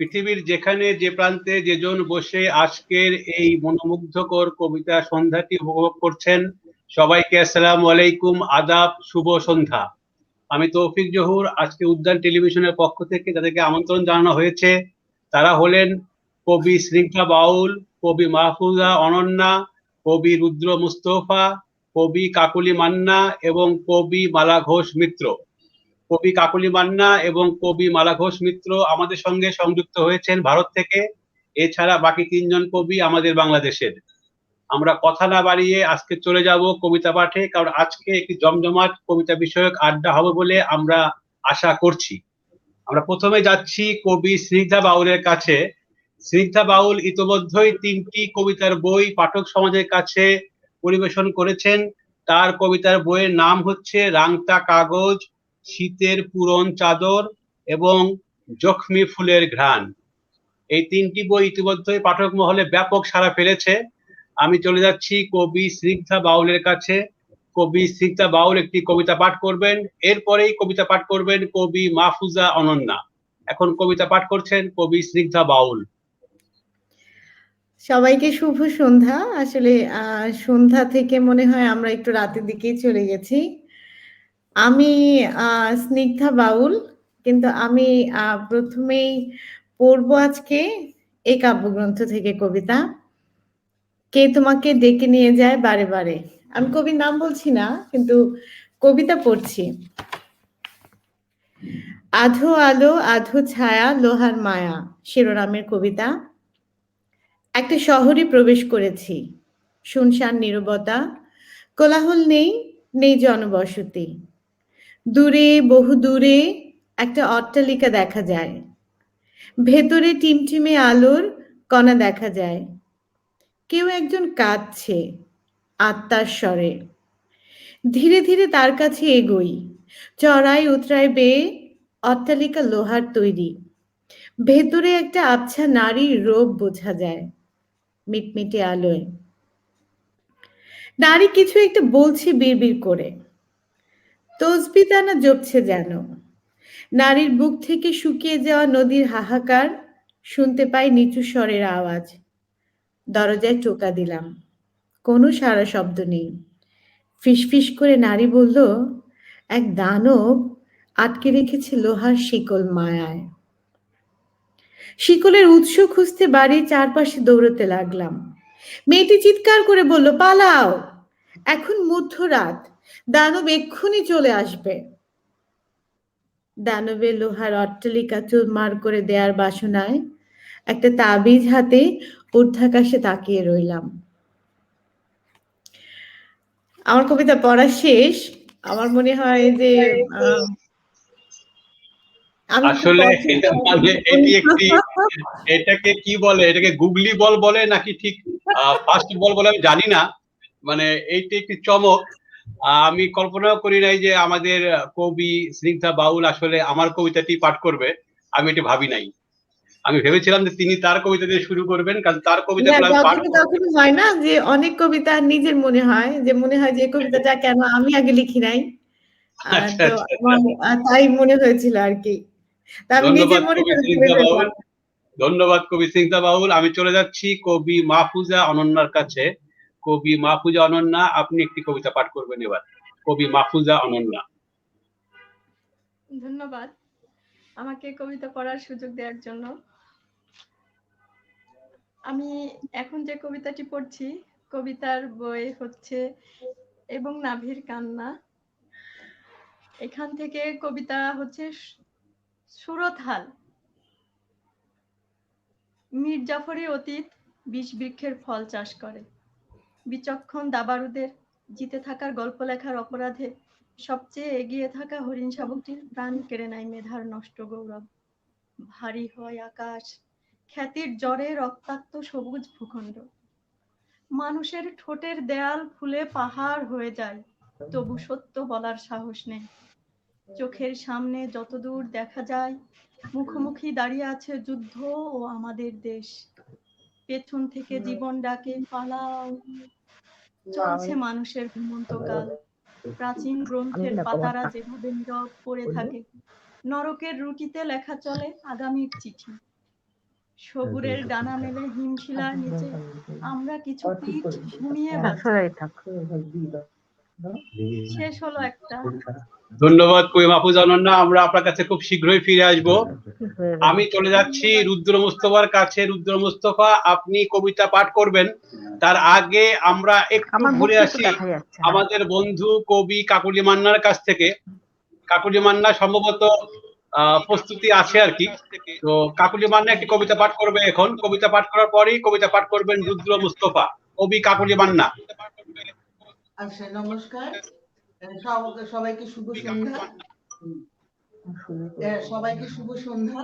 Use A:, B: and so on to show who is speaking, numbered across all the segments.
A: পৃথিবীর যেখানে যে প্রান্তে যেজন বসে আজকের এই মনোমুগ্ধকর কবিতা সন্ধ্যাটি উপভোগ করছেন, সবাইকে আসসালামু আলাইকুম, আদাব, শুভ সন্ধ্যা। আমি তৌফিক জহুর। আজকে উদ্যান টেলিভিশনের পক্ষ থেকে তাদেরকে আমন্ত্রণ জানানো হয়েছে। তারা হলেন কবি স্নিগ্ধা বাউল, কবি মাহফুজা অনন্যা, কবি রুদ্র মুস্তফা, কবি কাকলি মান্না এবং কবি মালা ঘোষ মিত্র। কবি কাকলি মান্না এবং কবি মালা ঘোষ মিত্র আমাদের সঙ্গে সংযুক্ত হয়েছেন ভারত থেকে। এছাড়া বাকি তিনজন কবি আমাদের বাংলাদেশের। আমরা কথা না বাড়িয়ে আজকে চলে যাব কবিতা পাঠে, কারণ আজকে একটি জমজমাট কবিতা বিষয়ক আড্ডা হবে বলে আমরা আশা করছি। আমরা প্রথমে যাচ্ছি কবি স্নিগ্ধা বাউলের কাছে। স্নিগ্ধা বাউল ইতোমধ্যেই 3টি কবিতার বই পাঠক সমাজের কাছে পরিবেশন করেছেন। তার কবিতার বইয়ের নাম হচ্ছে রাংতা কাগজ, শীতের পুরন চাদর এবং জখমি ফুলের ঘ্রাণ। এই 3টি বই ইতিমধ্যেই পাঠক মহলে ব্যাপক সাড়া ফেলেছে। আমি চলে যাচ্ছি কবি স্নিগ্ধা বাউলের কাছে। কবি স্নিগ্ধা বাউল একটি কবিতা পাঠ করবেন, এরপরেই কবিতা পাঠ করবেন কবি মাহফুজা অনন্যা। এখন কবিতা পাঠ করছেন কবি স্নিগ্ধা বাউল।
B: সবাইকে শুভ সন্ধ্যা। আসলে সন্ধ্যা থেকে মনে হয় আমরা একটু রাতের দিকেই চলে গেছি। আমি স্নিগ্ধা বাউল, কিন্তু আমি প্রথমেই পড়বো আজকে এই কাব্যগ্রন্থ থেকে কবিতা, কে তোমাকে ডেকে নিয়ে যায় বারে বারে। আমি কবির নাম বলছি না, কিন্তু কবিতা পড়ছি। আধো আলো আধো ছায়া লোহার মায়া শিরোনামের কবিতা। একটা শহরে প্রবেশ করেছি, শুনশান নীরবতা, কোলাহল নেই, নেই জনবসতি। দূরে বহু দূরে একটা অট্টালিকা দেখা যায়, ভেতরে টিমটিমে আলোর কণা দেখা যায়। কেউ একজন কাঁদছে আত্মার স্বরে। ধীরে ধীরে তার কাছে এগোই, চড়াই উতরাই বেয়ে। অট্টালিকা লোহার তৈরি, ভেতরে একটা আবছা নারীর রূপ বোঝা যায় মিটমিটে আলোয়। নারী কিছু একটা বলছে বিড়বিড় করে, তসবি তানা জপছে যেন। নারীর বুক থেকে শুকিয়ে যাওয়া নদীর হাহাকার শুনতে পাই নিচু স্বরের আওয়াজ। দরজায় টোকা দিলাম, কোনো সাড়া শব্দ নেই। ফিসফিস করে নারী বলল, এক দানব আটকে রেখেছে লোহার শিকল মায়ায়। শিকলের উৎস খুঁজতে বাড়ির চারপাশে দৌড়তে লাগলাম। মেয়েটি চিৎকার করে বলল, পালাও, এখন মধ্যরাত, দানব এক্ষুনি চলে আসবে। দানবের লোহার অট্টালিকা চুরমার করে দেয়ার বাসনায় একটা তাবিজ হাতে ঊর্ধ্বাকাশে তাকিয়ে রইলাম। আমার কবিতা পড়া শেষ। আমার মনে হয় যে
A: আসলে এটি একটি, এটাকে কি বলে, এটাকে গুগলি বল বলে নাকি ঠিক ফার্স্ট বল বলে আমি জানি না। মানে এইটি একটি চমক। আমি কল্পনাও করি নাই যে আমাদের কবি স্নিগ্ধা বাউল আসলে আমার কবিতাটি পাঠ করবে। আমি এটি ভাবি নাই। আমি ভেবেছিলাম যে তিনি তার কবিতা দিয়ে শুরু করবেন, কারণ তার কবিতাগুলো আমি পাঠ করব।
B: তখন হয় না যে অনেক কবিতা নিজের মনে হয় যে কবিতাটা কেন আমি আগে লিখি নাই।
A: আচ্ছা,
B: তো
A: আচ্ছা।
B: তাই মনে হয়েছিল আর কি। আমি নিজের মনে
A: ধন্যবাদ কবি স্নিগ্ধা বাউল। আমি চলে যাচ্ছি কবি মাহফুজা অনন্যার কাছে। কবি মাহফুজা অনন্যা, আপনি একটি কবিতা পাঠ করবেন এবার। কবি মাহফুজা অনন্যা।
C: ধন্যবাদ আমাকে কবিতা পড়ার সুযোগ দেওয়ার জন্য। আমি এখন যে কবিতাটি পড়ছি, কবিতার বই হচ্ছে এবং নাভির কান্না। এখান থেকে কবিতা হচ্ছে সুরতহাল। মীর জাফরি অতীত বিষ বৃক্ষের ফল চাষ করে। বিচক্ষণ দাবারুদের জিতে থাকার গল্প লেখার অপরাধে সবচেয়ে এগিয়ে থাকা হরিণ শাবকটির প্রাণ কেড়ে নেয় মেধার নষ্ট গৌরব। ভারী হয় আকাশ, খ্যাতির জ্বরে রক্তাক্ত সবুজ ভূখণ্ড। মানুষের ঠোঁটের দেয়াল ফুলে পাহাড় হয়ে যায়, তবু সত্য বলার সাহস নেই। চোখের সামনে যতদূর দেখা যায়, মুখোমুখি দাঁড়িয়ে আছে যুদ্ধ ও আমাদের দেশ। পেছন থেকে জীবন ডাকে, পালাও। চলছে মানুষের ঘুমন্ত কাল। প্রাচীন গ্রন্থের পাতারা যেভাবে নীরব পড়ে থাকে, নরকের রুটিতে লেখা চলে আগামীর চিঠি। সবুরের ডানা মেলে হিমশিলার নিচে আমরা কিছু পিঠ ঘুমিয়ে বাঁচি। শেষ হলো একটা।
A: ধন্যবাদ কবি মাহফুজ অনন্যা, আমরা আপনার কাছে খুব শীঘ্রই ফিরে আসব। আমি চলে যাচ্ছি রুদ্র মুস্তফার কাছে। রুদ্র মুস্তফা, আপনি কবিতা পাঠ করবেন, তার আগে আমরা একটু ঘুরে আসি আমাদের বন্ধু কবি কাকলি মান্নার কাছ থেকে। কাকলি মান্না সম্ভবত প্রস্তুতি আছে আর কি। তো কাকলি মান্না একটি কবিতা পাঠ করবে এখন। কবিতা পাঠ করার পরেই কবিতা পাঠ করবেন রুদ্র মুস্তফা। কবি কাকলি মান্না।
D: আচ্ছা, নমস্কার সবাইকে, শুভ সন্ধ্যা। সবাইকে শুভ সন্ধ্যা।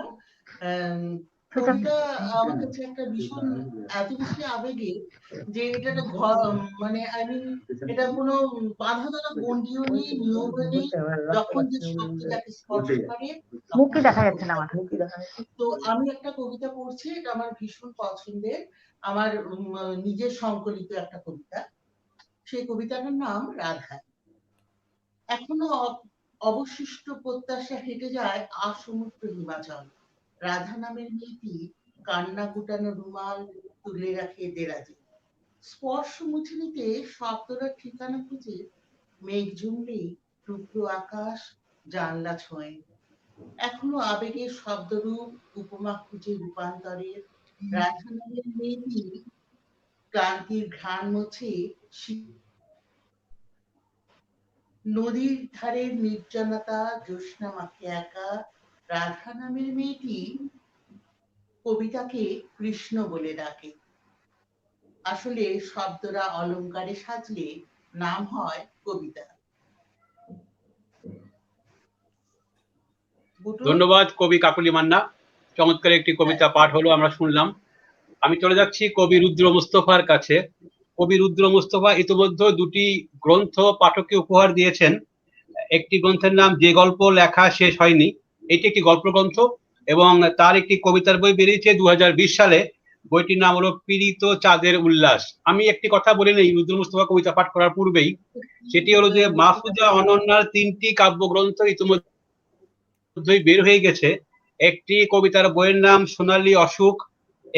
D: কবিতা আমার কাছে একটা ভীষণ এত বেশি আবেগে যে এটা মানে এটা কোনো বাধা ধরা গণ্ডিও নেই, নিয়ম নেই। যখন যে শব্দ যাকে স্পর্শ করে,
E: মুখে দেখা যাচ্ছে না আমার।
D: তো আমি একটা কবিতা পড়ছি, এটা আমার ভীষণ পছন্দের, আমার নিজের সংকলিত একটা কবিতা। সেই কবিতাটার নাম রাধা। এখনো অবশিষ্ট প্রত্যাশা হেঁটে যায় আসমুদ্র হিমাচল। রাধা নামের মেয়েটি কান্না গুটানো রুমাল তুলে রাখে দেরাজে। স্পর্শ মুছে নিতে শব্দটার ঠিকানা খুঁজে মেঘ জুমলেই টুকরো আকাশ জানলা ছোঁয়। এখনো আবেগের শব্দরূপ উপমা খুঁজে রূপান্তরের। রাধা নামের মেয়েটি ক্লান্তির ঘ্রাণ মোছে নদীর ধারের নির্জনতা, জ্যোৎস্না মাখে একা। রাধা নামের মেয়েটি কবিতাকে কৃষ্ণ বলে ডাকে। আসলে শব্দরা অলংকারে সাজলে নাম হয় কবিতা।
A: ধন্যবাদ কবি কাকলি মান্না, চমৎকার একটি কবিতা পাঠ হলো, আমরা শুনলাম। আমি চলে যাচ্ছি কবি রুদ্র মুস্তফার কাছে। কবি রুদ্র মুস্তফা ইতিমধ্যে দুটি গ্রন্থ পাঠককে উপহার দিয়েছেন। একটি গ্রন্থের নাম যে গল্প লেখা শেষ হয়নি, এটি একটি গল্প গ্রন্থ, এবং তার একটি কবিতার বই বেরিয়েছে 2020 সালে। বইটির নাম হলো পীড়িত চাঁদের উল্লাস। আমি একটি কথা বলে নেই রুদ্র মুস্তফা কবিতা পাঠ করার পূর্বেই, সেটি হলো যে মাহফুজা অনন্যার 3টি কাব্যগ্রন্থ ইতিমধ্যেই বের হয়ে গেছে। একটি কবিতার বইয়ের নাম সোনালী অসুখ,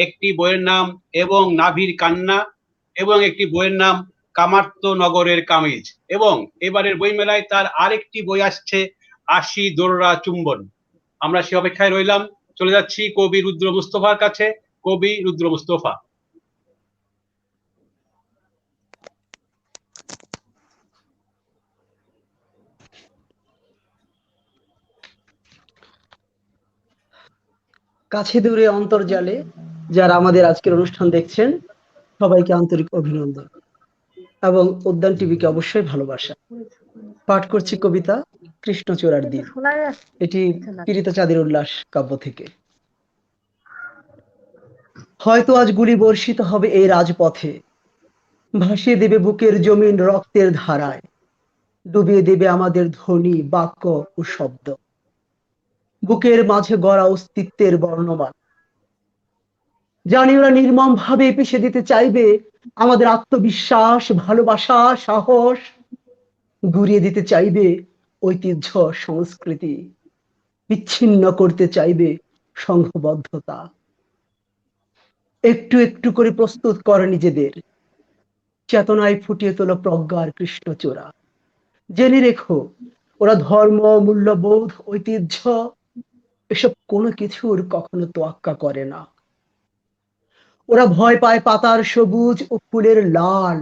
A: একটি বইয়ের নাম এবং নাভির কান্না, এবং একটি বইয়ের নাম কামার্ত নগরের কামিজ। এবং এবারের বই মেলায় তার আরেকটি বই আসছে আশি দোররা চুম্বন। আমরা সে অপেক্ষায় রইলাম। চলে যাচ্ছি কবি রুদ্র মুস্তফার কাছে। কবি রুদ্র মুস্তফা।
F: কাছে দূরে অন্তর্জালে যারা আমাদের আজকের অনুষ্ঠান দেখছেন, সবাইকে আন্তরিক অভিনন্দন এবং উদ্যান টিভিকে অবশ্যই ভালোবাসা। পাঠ করছি কবিতা কৃষ্ণচূড়ার দিন। এটি পীড়িত চাঁদের উল্লাস কাব্য থেকে। হয়তো আজ গুলি বর্ষিত হবে এই রাজপথে, ভাসিয়ে দেবে বুকের জমিন রক্তের ধারায়, ডুবিয়ে দেবে আমাদের ধ্বনি, বাক্য ও শব্দ, বুকের মাঝে গড়া অস্তিত্বের বর্ণমান। জানি ওরা নির্মম ভাবে পিষে দিতে চাইবে আমাদের আত্মবিশ্বাস, ভালোবাসা, সাহস, গুড়িয়ে দিতে চাইবে ঐতিহ্য, সংস্কৃতি, বিচ্ছিন্ন করতে চাইবে সংঘবদ্ধতা। একটু একটু করে প্রস্তুত করে নিজেদের, চেতনায় ফুটিয়ে তোলো প্রজ্ঞার কৃষ্ণচূড়া। জেনে রেখো, ওরা ধর্ম, মূল্যবোধ, ঐতিহ্য এসব কোনো কিছুর কখনো তোয়াক্কা করে না। ওরা ভয় পায় পাতার সবুজ ও ফুলের লাল।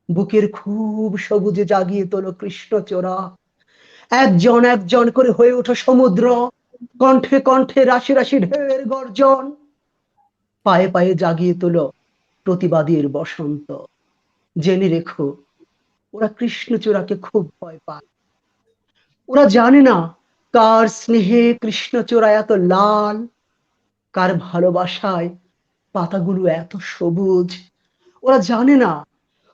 F: বুকের খুব সবুজে জাগিয়ে তোলো কৃষ্ণচূড়া। একজন একজন করে হয়ে ওঠো সমুদ্র, কণ্ঠে কণ্ঠে রাশি রাশি ঢেউয়ের গর্জন। পায়ে পায়ে জাগিয়ে তোলো প্রতিবাদীর বসন্ত। জেনে রেখো, ওরা কৃষ্ণচূড়াকে খুব ভয় পায়। ওরা জানে না কার স্নেহে কৃষ্ণচূড়া এত লাল, কার ভালোবাসায় পাতাগুলো এত সবুজ। ওরা জানে না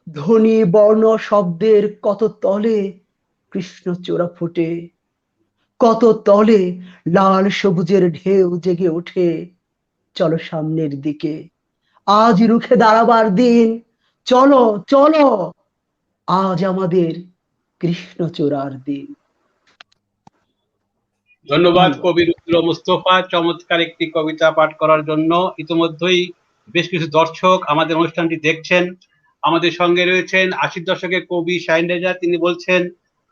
F: ধ্বনি, বর্ণ, শব্দের কত তলে কৃষ্ণচূড়া ফুটে, কত তলে লাল সবুজের ঢেউ জেগে ওঠে। চলো সামনের দিকে, আজ রুখে দাঁড়াবার দিন। চলো চলো, আজ আমাদের কৃষ্ণচূড়ার দিন।
A: ধন্যবাদ কবি রুদ্র মিত্র মুস্তফা চমৎকার একটি কবিতা পাঠ করার জন্য। ইতিমধ্যেই বেশ কিছু দর্শক আমাদের অনুষ্ঠানটি দেখছেন। আমাদের সঙ্গে রয়েছেন 80 দশকের কবি শাহিন রেজা, তিনি বলছেন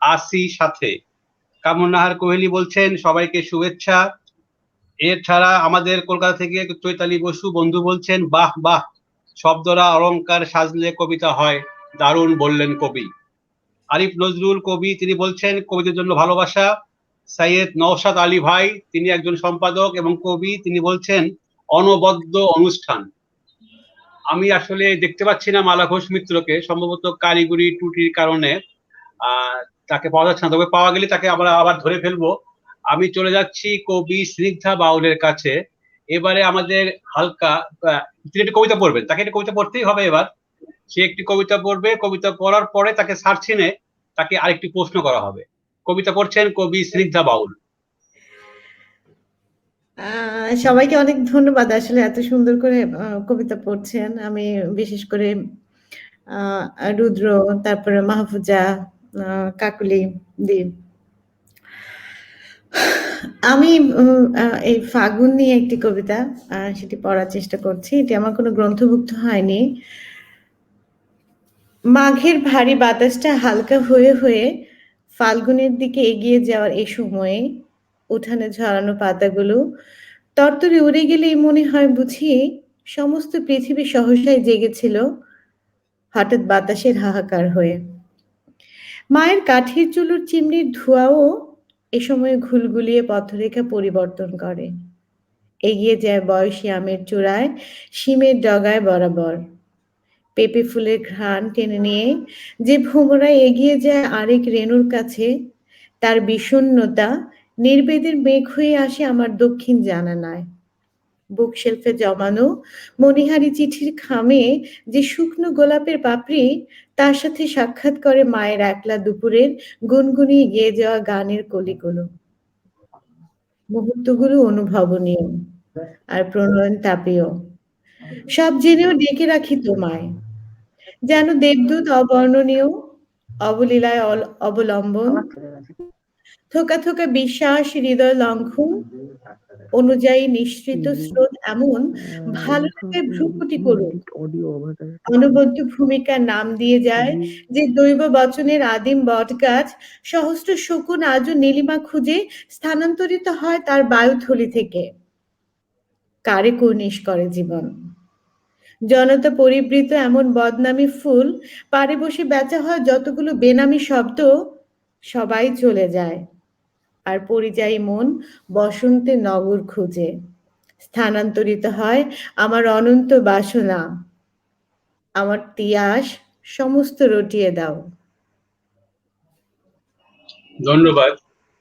A: আসি সাথে। কামরুন্নাহার কোহেলি বলছেন সবাইকে শুভেচ্ছা। এছাড়া আমাদের কলকাতা থেকে চৈতালি বসু বন্ধু বলছেন বাহ বাহ, শব্দরা অলংকার সাজলে কবিতা হয়, দারুণ বললেন কবি। আরিফ নজরুল কবি, তিনি বলছেন কবিদের জন্য ভালোবাসা। সৈয়দ নওশাদ আলী ভাই, তিনি একজন সম্পাদক এবং কবি, তিনি বলছেন অনবদ্য অনুষ্ঠান। আমি আসলে দেখতে পাচ্ছি না মালা ঘোষ মিত্রকে, সম্ভবত কারিগরি ত্রুটির কারণে তাকে পাওয়া যাচ্ছে না, তবে পাওয়া গেলে তাকে আমরা আবার ধরে ফেলবো। আমি চলে যাচ্ছি কবি স্নিগ্ধা বাউলের কাছে। এবারে আমাদের হালকা তিনি একটি কবিতা পড়বেন, তাকে একটি কবিতা পড়তেই হবে। এবার সে একটি কবিতা পড়বে, কবিতা পড়ার পরে তাকে সার্চিনে তাকে আরেকটি প্রশ্ন করা হবে। কবিতা পড়ছেন কবি স্নিগ্ধা বাউল।
B: সবাইকে অনেক ধন্যবাদ, আসলে এত সুন্দর করে কবিতা পড়ছেন। আমি বিশেষ করে রুদ্র, তারপরে মাহফুজা, কাকুলি দি, আমি এই ফাগুন নিয়ে একটি কবিতা সেটি পড়ার চেষ্টা করছি। এটি আমার কোনো গ্রন্থভুক্ত হয়নি। মাঘের ভারী বাতাসটা হালকা হয়ে হয়ে ফাল্গুনের দিকে এগিয়ে যাওয়ার এই সময়ে উঠানে ঝরানো পাতাগুলো তরতরে উড়ে গেলেই মনে হয় বুঝি সমস্ত পৃথিবী সহসায় জেগেছিল হঠাৎ বাতাসের হাহাকার হয়ে। মায়ের কাঠের চুলোর চিমনির ধোঁয়াও এ সময় ঘুলগুলিয়ে পথরেখা পরিবর্তন করে, এগিয়ে যায় বয়সী আমের চূড়ায় শিমের ডগায় বরাবর। পেঁপে ফুলের ঘ্রাণ টেনে নিয়ে যে ভ্রমরায় এগিয়ে যায় আরেক রেণুর কাছে, তার বিষণ্ণতা নির্বেদের মেঘ হয়ে আসে আমার দক্ষিণ জানালায়। বুকশেলফে জমানো মণিহারি চিঠির খামে যে শুকনো গোলাপের পাপড়ি, তার সাথে সাক্ষাৎ করে মায়ের একলা দুপুরের গুনগুনিয়ে গেয়ে যাওয়া গানের কলিগুলো। মুহূর্তগুলো অনুভবনীয় আর প্রণয়ন তাপীয়। সব জেনেও ডেকে রাখি তোমায়, যেন দেবদূত অবর্ণনীয়, অবলীলায় অবলম্বন, থোকা থোকা বিশ্বাস হৃদয় লঙ্ঘন, অনুযায়ী নিঃসৃত স্রোত এমন ভালো লাগায় ভ্রুকুটি করুক। অনবদ্য ভূমিকার নাম দিয়ে যায় যে দৈব বচনের আদিম বটগাছ, সহস্র শকুন আজও নীলিমা খুঁজে স্থানান্তরিত হয় তার বায়ুথলি থেকে। কারে কুর্নিশ করে জীবন, জনতা পরিবৃত এমন বদনামি ফুল পারে বসে বেচা হয় যতগুলো বেনামি শব্দ, সবাই চলে যায় আর পরিযায়ী মন বসন্তে নগর খুঁজে। স্থানান্তরিত হয় আমার অনন্ত বাসনা, আমার তিয়াস সমস্ত রটিয়ে দাও।
A: ধন্যবাদ।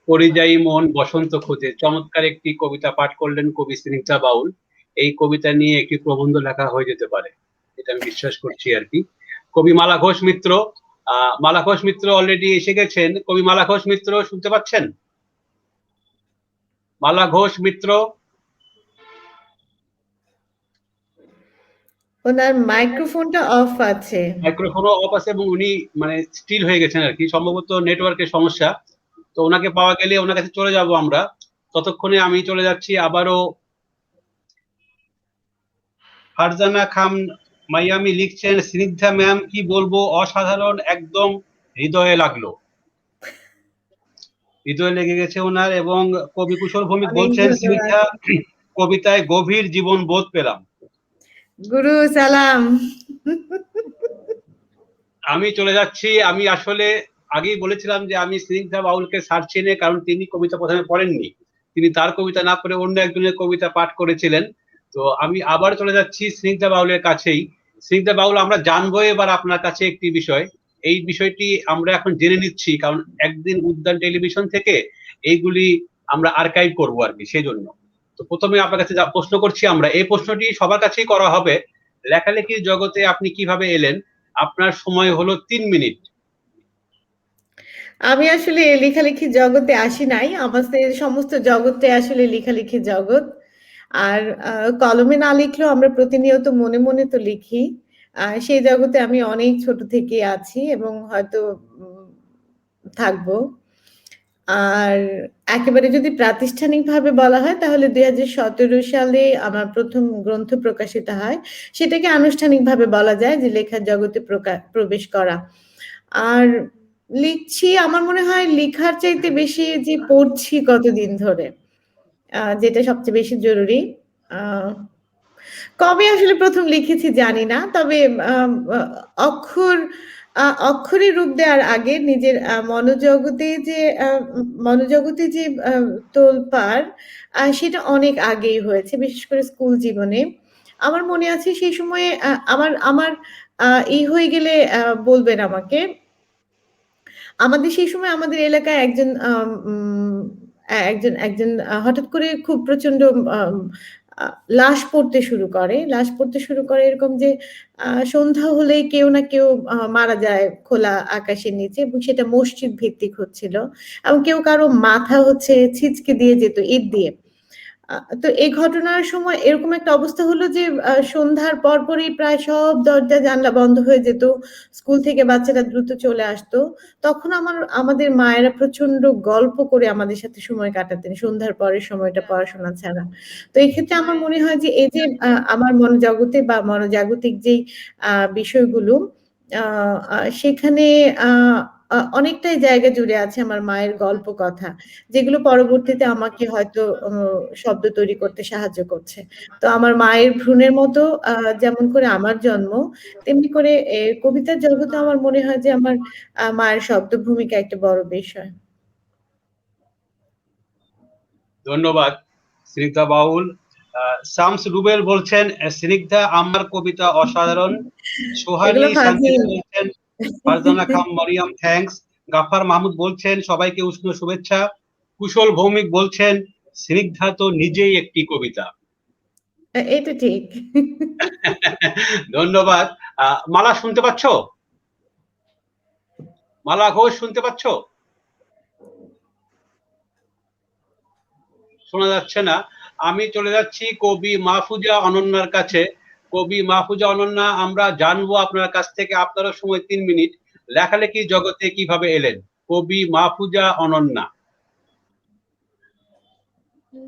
A: পরিযায়ী মন বসন্ত খোঁজে, চমৎকার একটি কবিতা পাঠ করলেন কবি স্নিগ্ধা বাউল। এই কবিতা নিয়ে একটি প্রবন্ধ লেখা হয়ে যেতে পারে, এটা আমি বিশ্বাস করছি আর কি। কবি মালা ঘোষ মিত্র, মালা ঘোষ মিত্র অলরেডি এসে গেছেন। কবি মালা ঘোষ মিত্র শুনতে পাচ্ছেন? মালা ঘোষ মিত্র,
B: ওনার মাইক্রোফোনটা অফ আছে।
A: মাইক্রোফোনও অফ আছে এবং উনি মানে স্টিল হয়ে গেছেন আর কি, সম্ভবত নেটওয়ার্কের সমস্যা। তো ওনাকে পাওয়া গেলে ওনার কাছে চলে যাব আমরা। ততক্ষণে আমি চলে যাচ্ছি আবারও। ফারজানা খান মাইয়ামি লিখছেন, স্নিগ্ধা ম্যাম কি বলবো, অসাধারণ, একদম হৃদয়ে লাগলো, হৃদয়ে লেগে গেছে ওনার। এবং কবি কুশল ভৌমিক বলছেন, স্নিগ্ধা কবিতায় গভীর জীবন বোধ পেলাম।
B: গুরু সালাম।
A: আমি চলে যাচ্ছি। আমি আসলে আগেই বলেছিলাম যে আমি স্নিগ্ধা বাউলকে ছাড়ছি না, কারণ তিনি কবিতা প্রথমে পড়েননি, তিনি তার কবিতা না পড়ে অন্য একজনের কবিতা পাঠ করেছিলেন। তো আমি আবার চলে যাচ্ছি স্নিগ্ধা বাউলের কাছেই। স্নিগ্ধা বাউল, আমরা জানবো এবার আপনার কাছে একটি বিষয়। এই বিষয়টি আমরা এখন জেনে নিচ্ছি, কারণ একদিন উদ্যান টেলিভিশন থেকে এইগুলি আমরা আর্কাইভ করবো আর কি, সেই জন্য। তো প্রথমে আপনার কাছে যা প্রশ্ন করছি আমরা, এই প্রশ্নটি সবার কাছেই করা হবে। লেখালেখির জগতে আপনি কিভাবে এলেন? আপনার সময় হলো 3 মিনিট।
B: আমি আসলে লেখালেখি জগতে আসি নাই, আমাদের সমস্ত জগতে আসলে লেখালেখি জগৎ। আর কলমে না লিখলেও আমরা প্রতিনিয়ত মনে মনে তো লিখি। সেই জগতে আমি অনেক ছোট থেকে আছি এবং হয়তো থাকবো। আর একেবারে যদি প্রাতিষ্ঠানিকভাবে বলা হয় তাহলে ২০১৭ সালে আমার প্রথম গ্রন্থ প্রকাশিত হয়। সেটাকে আনুষ্ঠানিকভাবে বলা যায় যে লেখার জগতে প্রবেশ করা। আর লিখছি, আমার মনে হয় লিখার চাইতে বেশি যে পড়ছি কতদিন ধরে, যেটা সবচেয়ে বেশি জরুরি। আ কবে আসলে প্রথম লিখেছি জানি না। তবে আম আ অক্ষর অক্ষরে রূপ দেওয়ার আগে নিজের মনোজগতে যে তোলপাড় সেটা অনেক আগেই হয়েছে। বিশেষ করে স্কুল জীবনে। আমার মনে আছে সেই সময়ে আমার আমার আ ই হয়ে গেলে বলবেন আমাকে। আমাদের সেই সময় আমাদের এলাকায় একজন আম উম একজন একজন হঠাৎ করে খুব প্রচন্ড আম আ লাশ পড়তে শুরু করে। লাশ পড়তে শুরু করে এরকম যে সন্ধ্যা হলেই কেউ না কেউ মারা যায় খোলা আকাশের নিচে, এবং সেটা মসজিদ ভিত্তিক হচ্ছিল। এবং কেউ কারো মাথা হচ্ছে ছিঁচকে দিয়ে যেত ইট দিয়ে। আ তো এই ঘটনার সময় এরকম একটা অবস্থা হলো যে সন্ধ্যার পরপরই প্রায় সব দরজা জানালা বন্ধ হয়ে যেত। স্কুল থেকে বাচ্চারা দ্রুত চলে আসতো। তখন আমাদের মায়েরা প্রচন্ড গল্প করে আমাদের সাথে সময় কাটাতেন সন্ধ্যার পরের সময়টা পড়াশোনা ছাড়া। তো এক্ষেত্রে আমার মনে হয় যে এই যে আমার মনোজগতে বা মনোজাগতিক যেই বিষয়গুলো, আ আ সেখানে আ আ অনেকটাই জায়গা জুড়ে আছে আমার মায়ের গল্প কথা। যেগুলো পরবর্তীতে আমাকে হয়তো শব্দ তৈরি করতে সাহায্য করছে। তো আমার মায়ের ভ্রূণের মতো যেমন করে আমার জন্ম, তেমনি করে কবিতার জগতে আমার মনে হয় যে আমার মায়ের শব্দ ভূমিকা একটা বড় বিষয়।
A: ধন্যবাদ স্নিগ্ধা বাউল। শামস রুবেল বলছেন, স্নিগ্ধা আমার কবিতা অসাধারণ।
B: এগুলো
A: সোহানী শান্তিনী
B: ফাজিল।
A: বলছেন, ফারজানা খান মরিয়ম থ্যাঙ্কস। গাফার মাহমুদ বলছেন সবাইকে উষ্ণ শুভেচ্ছা। কুশল ভৌমিক বলছেন স্নিগ্ধা তো নিজেই একটি কবিতা।
B: এটা ঠিক।
A: ধন্যবাদ। মালা শুনতে পাচ্ছ? মালা ঘোষ শুনতে পাচ্ছ? শোনা যাচ্ছে না। আমি চলে যাচ্ছি কবি মাহফুজা অনন্যার কাছে। কবি মাহফুজা অনন্যা, আমরা জানবো আপনার কাছ থেকে, আপনারও সময় ৩ মিনিট, লেখালেখি জগতে কিভাবে এলেন? কবি মাহফুজা অনন্যা।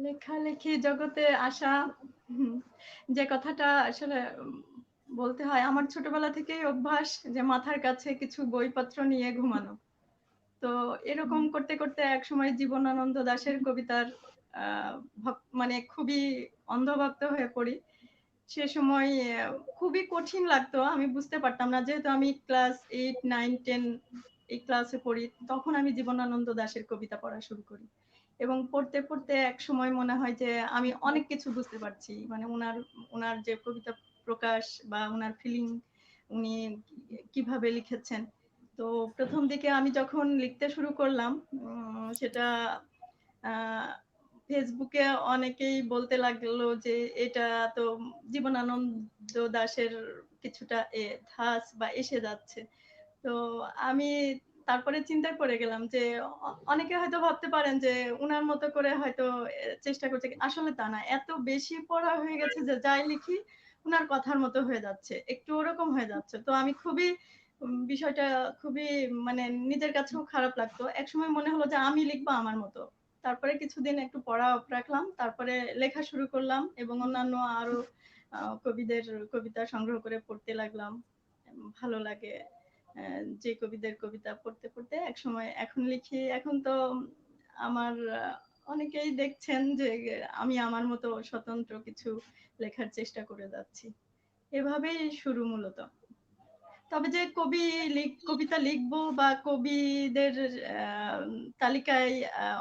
C: লেখালেখি জগতে আসা, যে কথাটা আসলে বলতে হয়, আমার ছোটবেলা থেকেই অভ্যাস যে মাথার কাছে কিছু বইপত্র নিয়ে ঘুমানো। তো এরকম করতে করতে একসময় জীবনানন্দ দাশের কবিতার মানে খুবই অন্ধভক্ত হয়ে পড়ি। সে সময় খুবই কঠিন লাগতো, আমি বুঝতে পারতাম না, যেহেতু আমি ক্লাস 8, 9, 10 এই ক্লাসে পড়ি, তখন আমি জীবনানন্দ দাশের কবিতা পড়া শুরু করি। এবং পড়তে পড়তে এক সময় মনে হয় যে আমি অনেক কিছু বুঝতে পারছি, মানে ওনার যে কবিতা প্রকাশ বা ওনার ফিলিং, উনি কিভাবে লিখেছেন। তো প্রথম দিকে আমি যখন লিখতে শুরু করলাম, সেটা ফেসবুকে অনেকেই বলতে লাগলো যে এটা তো জীবনানন্দ দাশের কিছুটা ধাঁচ বা এসে যাচ্ছে। তো আমি তারপরে চিন্তা করে গেলাম যে অনেকে হয়তো ভাবতে পারেন যে উনার মতো করে হয়তো চেষ্টা করছে, আসলে তা না, এত বেশি পড়া হয়ে গেছে যে যাই লিখি উনার কথার মতো হয়ে যাচ্ছে, একটু ওরকম হয়ে যাচ্ছে। তো আমি খুবই বিষয়টা খুবই মানে নিজের কাছেও খারাপ লাগতো। একসময় মনে হলো যে আমি লিখবো আমার মতো। তারপরে কিছুদিন একটু পড়া অফ রাখলাম, তারপরে লেখা শুরু করলাম এবং অন্যান্য আরো কবিদের কবিতা সংগ্রহ করে পড়তে লাগলাম। ভালো লাগে যে কবিদের কবিতা পড়তে পড়তে একসময় এখন লিখি। এখন তো আমার অনেকেই দেখছেন যে আমি আমার মতো স্বতন্ত্র কিছু লেখার চেষ্টা করে যাচ্ছি। এভাবেই শুরু মূলত। তবে যে কবিতা লিখবো বা কবিদের তালিকায়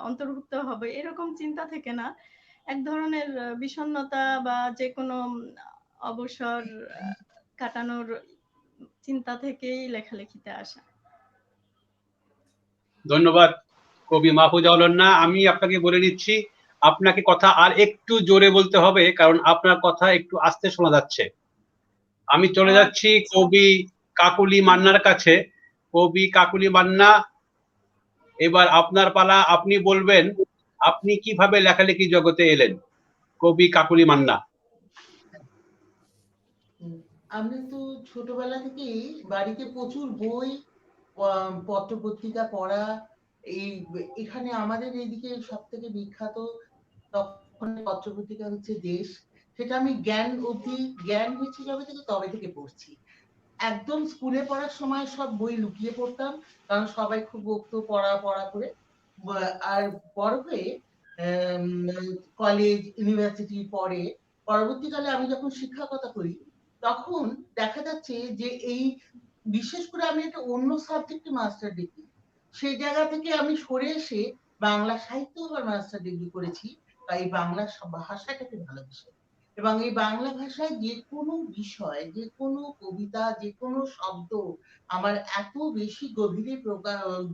C: অন্তর্ভুক্ত হবে এরকম চিন্তা থেকে না, এক ধরনের বিষণ্ণতা বা যে কোনো অবসর কাটানোর চিন্তা থেকেই লেখালেখিতে আসা।
A: ধন্যবাদ কবি মাহফুজা অনন্যা। আমি আপনাকে বলে দিচ্ছি, আপনাকে কথা আর একটু জোরে বলতে হবে, কারণ আপনার কথা একটু আস্তে শোনা যাচ্ছে। আমি চলে যাচ্ছি কবি কাকুলি মান্নার কাছে। কবি কাকুলি মান্না, এবার আপনার পালা, আপনি বলবেন আপনি কিভাবে লেখালেখি জগতে এলেন। কবি কাকুলি মান্না।
D: আমি তো ছোটবেলা থেকেই বাড়িতে প্রচুর বই, পত্র পত্রিকা পড়া, এই এখানে আমাদের এইদিকে সব থেকে বিখ্যাত তখন পত্রপত্রিকা হচ্ছে দেশ, সেটা আমি জ্ঞান হয়েছে যবে থেকে তবে থেকে পড়ছি। একদম স্কুলে পড়ার সময় সব বই লুকিয়ে পড়তাম, কারণ সবাই খুব বকতো পড়া পড়া করে। আর বড় হয়ে কলেজ ইউনিভার্সিটির পরে পরবর্তীকালে আমি যখন শিক্ষকতা করি, তখন দেখা যাচ্ছে যে এই বিশেষ করে আমি একটা অন্য সাবজেক্টে মাস্টার ডিগ্রি, সেই জায়গা থেকে আমি সরে এসে বাংলা সাহিত্য আবার মাস্টার ডিগ্রি করেছি। তাই বাংলা ভাষাটাকে ভালোবেসে, এবং এই বাংলা ভাষায় যে কোনো বিষয়, যে কোনো কবিতা, যে কোনো শব্দ আমার এত বেশি গভীরে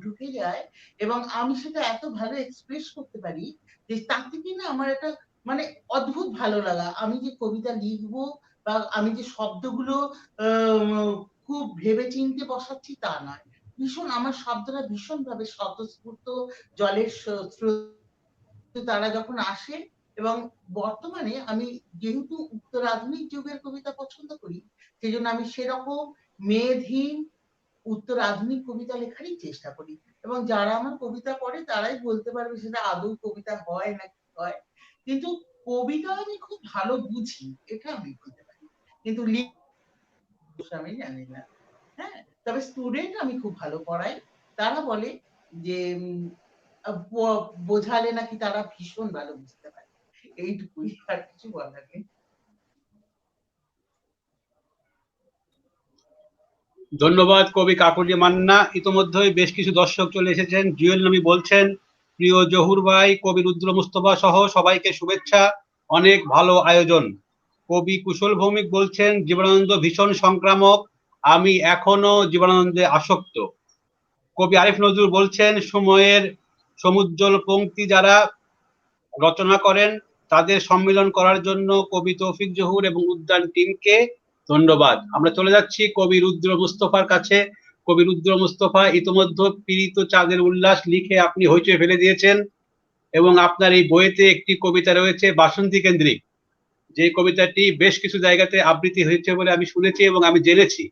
D: ঢুকে যায়, এবং আমি সেটা এত ভালো এক্সপ্রেস করতে পারি যে তার থেকে না আমার একটা মানে অদ্ভুত ভালো লাগা। আমি যে কবিতা লিখবো বা আমি যে শব্দগুলো খুব ভেবে চিনতে বসাচ্ছি তা নয়, ভীষণ আমার শব্দটা ভীষণভাবে স্বতঃস্ফূর্ত জলের স্রোতে তারা যখন আসে। এবং বর্তমানে আমি যেহেতু উত্তরাধুনিক যুগের কবিতা পছন্দ করি, সেই জন্য আমি সেরকম মেধহীন উত্তরাধুনিক কবিতা লেখারই চেষ্টা করি, এবং যারা আমার কবিতা পড়ে তারাই বলতে পারবে সেটা আদৌ কবিতা হয় নাকি হয়। কিন্তু কবিতা আমি খুব ভালো বুঝি, এটা আমি বলতে পারি, কিন্তু আমি জানি না। হ্যাঁ, তবে স্টুডেন্ট আমি খুব ভালো পড়াই। তারা বলে যে বোঝালে নাকি তারা ভীষণ ভালো বুঝতে পারে। এইটুকুই, আর কিছু বলার নেই।
A: ধন্যবাদ কবি কাকলি মান্না। ইতোমধ্যেই বেশ কিছু দর্শক চলে এসেছেন। জুয়েল নবী বলছেন, প্রিয় জহুর ভাই, কবি রুদ্র মুস্তফা সহ সবাইকে শুভেচ্ছা, অনেক ভালো আয়োজন। কবি কুশল ভৌমিক বলছেন, জীবনানন্দ ভীষণ সংক্রামক, আমি এখনো জীবনানন্দে আসক্ত। কবি আরিফ নজরুল বলছেন, সময়ের সমুজ্জ্বল পংক্তি যারা রচনা করেন তাদের সম্মিলন করার জন্য কবি তৌফিক জহুর এবং উদ্যান টিমকে ধন্যবাদ। আমরা চলে যাচ্ছি কবি রুদ্র মুস্তফার কাছে। কবি রুদ্র মুস্তফা, ইতোমধ্যে পীড়িত চাঁদের উল্লাস লিখে আপনি হইচই ফেলে দিয়েছেন, এবং আপনার এই বইতে একটি কবিতা রয়েছে বাসন্তী কেন্দ্রিক, যে কবিতাটি বেশ কিছু জায়গাতে আবৃত্তি হয়েছে বলে আমি শুনেছি এবং আমি জেনেছি,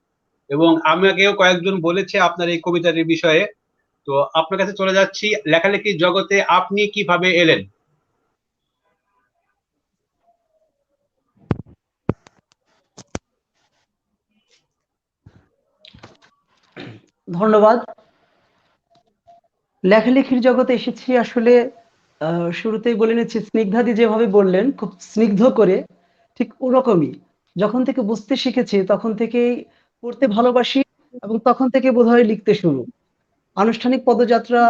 A: এবং আমাকেও কয়েকজন বলেছে আপনার এই কবিতাটির বিষয়ে। তো আপনার কাছে চলে যাচ্ছি, লেখালেখির জগতে আপনি কিভাবে এলেন?
F: ধন্যবাদ। লেখালেখির জগতে এসেছি আসলে শুরুতেই বলে নিচ্ছি, স্নিগ্ধাদি যেভাবে বললেন খুব স্নিগ্ধ করে, ঠিক ওরকমই। যখন থেকে বুঝতে শিখেছি তখন থেকেই পড়তে ভালোবাসি, এবং তখন থেকে বোধহয় লিখতে শুরু। আনুষ্ঠানিক পদযাত্রা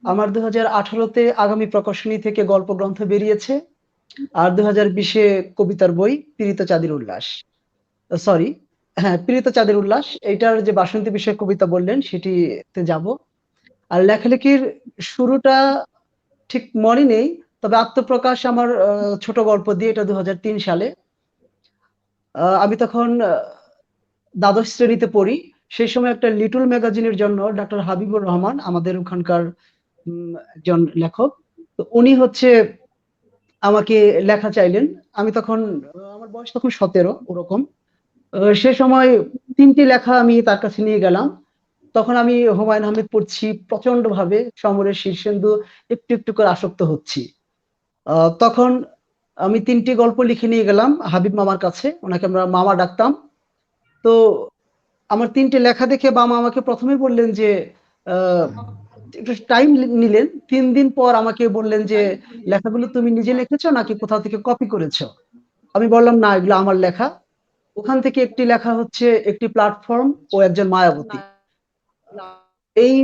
F: আমার 2018-তে আগামী প্রকাশনী থেকে গল্প গ্রন্থ বেরিয়েছে, আর 2020-এ কবিতার বই পীড়িত চাঁদের উল্লাস, সরি হ্যাঁ পীড়িত চাঁদের উল্লাস, এইটার যে বাসন্তী বিষয়ক কবিতা বললেন সেটিতে যাব। আর লেখালেখির শুরুটা ঠিক মনে নেই, তবে আত্মপ্রকাশ আমার ছোট গল্প দিয়ে, এটা 2003 সালে। আমি তখন দ্বাদশ শ্রেণীতে পড়ি। সেই সময় একটা লিটল ম্যাগাজিনের জন্য ডক্টর হাবিবুর রহমান, আমাদের ওখানকার একজন লেখক, তো উনি হচ্ছে আমাকে লেখা চাইলেন। আমি তখন আমার বয়স তখন 17 ওরকম। সে সময় 3টি লেখা আমি তার কাছে নিয়ে গেলাম। তখন আমি হুমায়ুন আহমেদ পড়ছি প্রচন্ড ভাবে, সমরের শীর্ষেন্দু একটু একটু করে আসক্ত হচ্ছি। তখন আমি 3টি গল্প লিখে নিয়ে গেলাম হাবিব মামার কাছে, ওনাকে আমরা মামা ডাকতাম। তো আমার 3টে লেখা দেখে মামা আমাকে প্রথমে বললেন যে একটু টাইম নিলেন। 3 দিন পর আমাকে বললেন যে, লেখাগুলো তুমি নিজে লিখেছো নাকি কোথাও থেকে কপি করেছো? আমি বললাম না, এগুলো আমার লেখা। ওখান থেকে একটি লেখা হচ্ছে একটি প্ল্যাটফর্ম ও একজন মায়াবতী। এই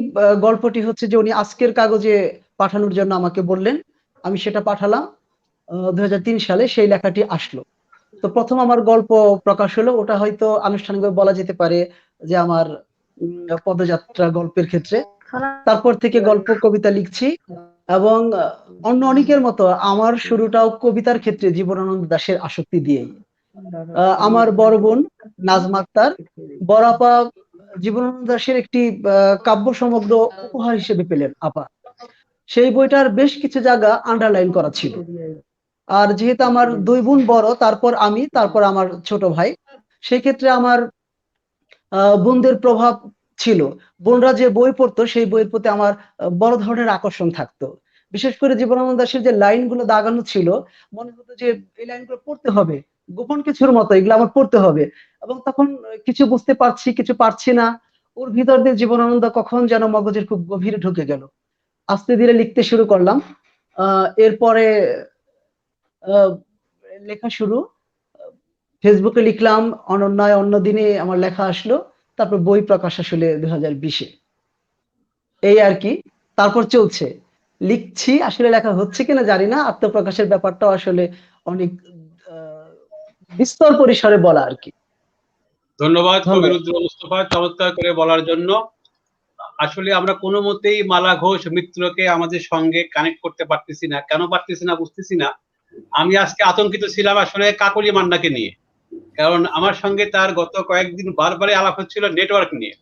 F: গল্পটি হচ্ছে যে উনি আজকের কাগজে পাঠানোর জন্য আমাকে বললেন, আমি সেটা পাঠালাম। 2003 সালে সেই লেখাটি আসলো। তো প্রথম আমার গল্প প্রকাশ হলো, ওটা হয়তো আনুষ্ঠানিকভাবে বলা যেতে পারে যে আমার পদযাত্রা গল্পের ক্ষেত্রে। তারপর থেকে গল্প কবিতা লিখছি, এবং অন্য অনেকের মতো আমার শুরুটাও কবিতার ক্ষেত্রে জীবনানন্দ দাশের আসক্তি দিয়েই। আমার বড় বোন নাজমা আক্তার বড় আপা জীবনানন্দ দাশের একটি কাব্য সমগ্র উপহার হিসেবে পেলেন আপা। সেই বইটার বেশ কিছু জায়গা আন্ডারলাইন করা ছিল। আর যেহেতু আমার 2 বোন বড়, তারপর আমি, তারপর আমার ছোট ভাই, সেই ক্ষেত্রে আমার বোনদের প্রভাব ছিল। বোনরা যে বই পড়তো সেই বইয়ের প্রতি আমার বড় ধরনের আকর্ষণ থাকতো। বিশেষ করে জীবনানন্দ দাশের যে লাইনগুলো দাগানো ছিল, মনে হতো যে এই লাইনগুলো পড়তে হবে, গোপন কিছুর মতো এগুলো আমার পড়তে হবে। এবং তখন কিছু বুঝতে পারছি, কিছু পারছি না। ওর ভিতর দিয়ে জীবনানন্দ কখন যেন মগজের খুব গভীরে ঢুকে গেল। আস্তে ধীরে লিখতে শুরু করলাম। এরপরে আহ, লেখা শুরু। ফেসবুকে লিখলাম, অনন্যায় অন্যদিনে আমার লেখা আসলো। তারপর বই প্রকাশ আসলে 2020-এ। এই আর কি। তারপর চলছে, লিখছি, আসলে লেখা হচ্ছে কিনা জানি না। আত্মপ্রকাশের ব্যাপারটাও আসলে অনেক আহ, বিস্তর পরিসরে বলা আর কি।
A: ধন্যবাদ কবি
F: ধন্যবাদ।
A: রুদ্র মুস্তফা চমৎকার করে বলার জন্য। আসলে আমরা কোনো মতেই মালা ঘোষ মিত্রকে আমাদের সঙ্গে কানেক্ট করতে পারতেছি না, কেন পারতেছি না বুঝতেছি না। আমি আজকে আতঙ্কিত ছিলাম আসলে কাকলি মান্নাকে নিয়ে, কারণ আমার সঙ্গে তার গত কয়েকদিন বারবারই আলাপ হচ্ছিল নেটওয়ার্ক নিয়ে।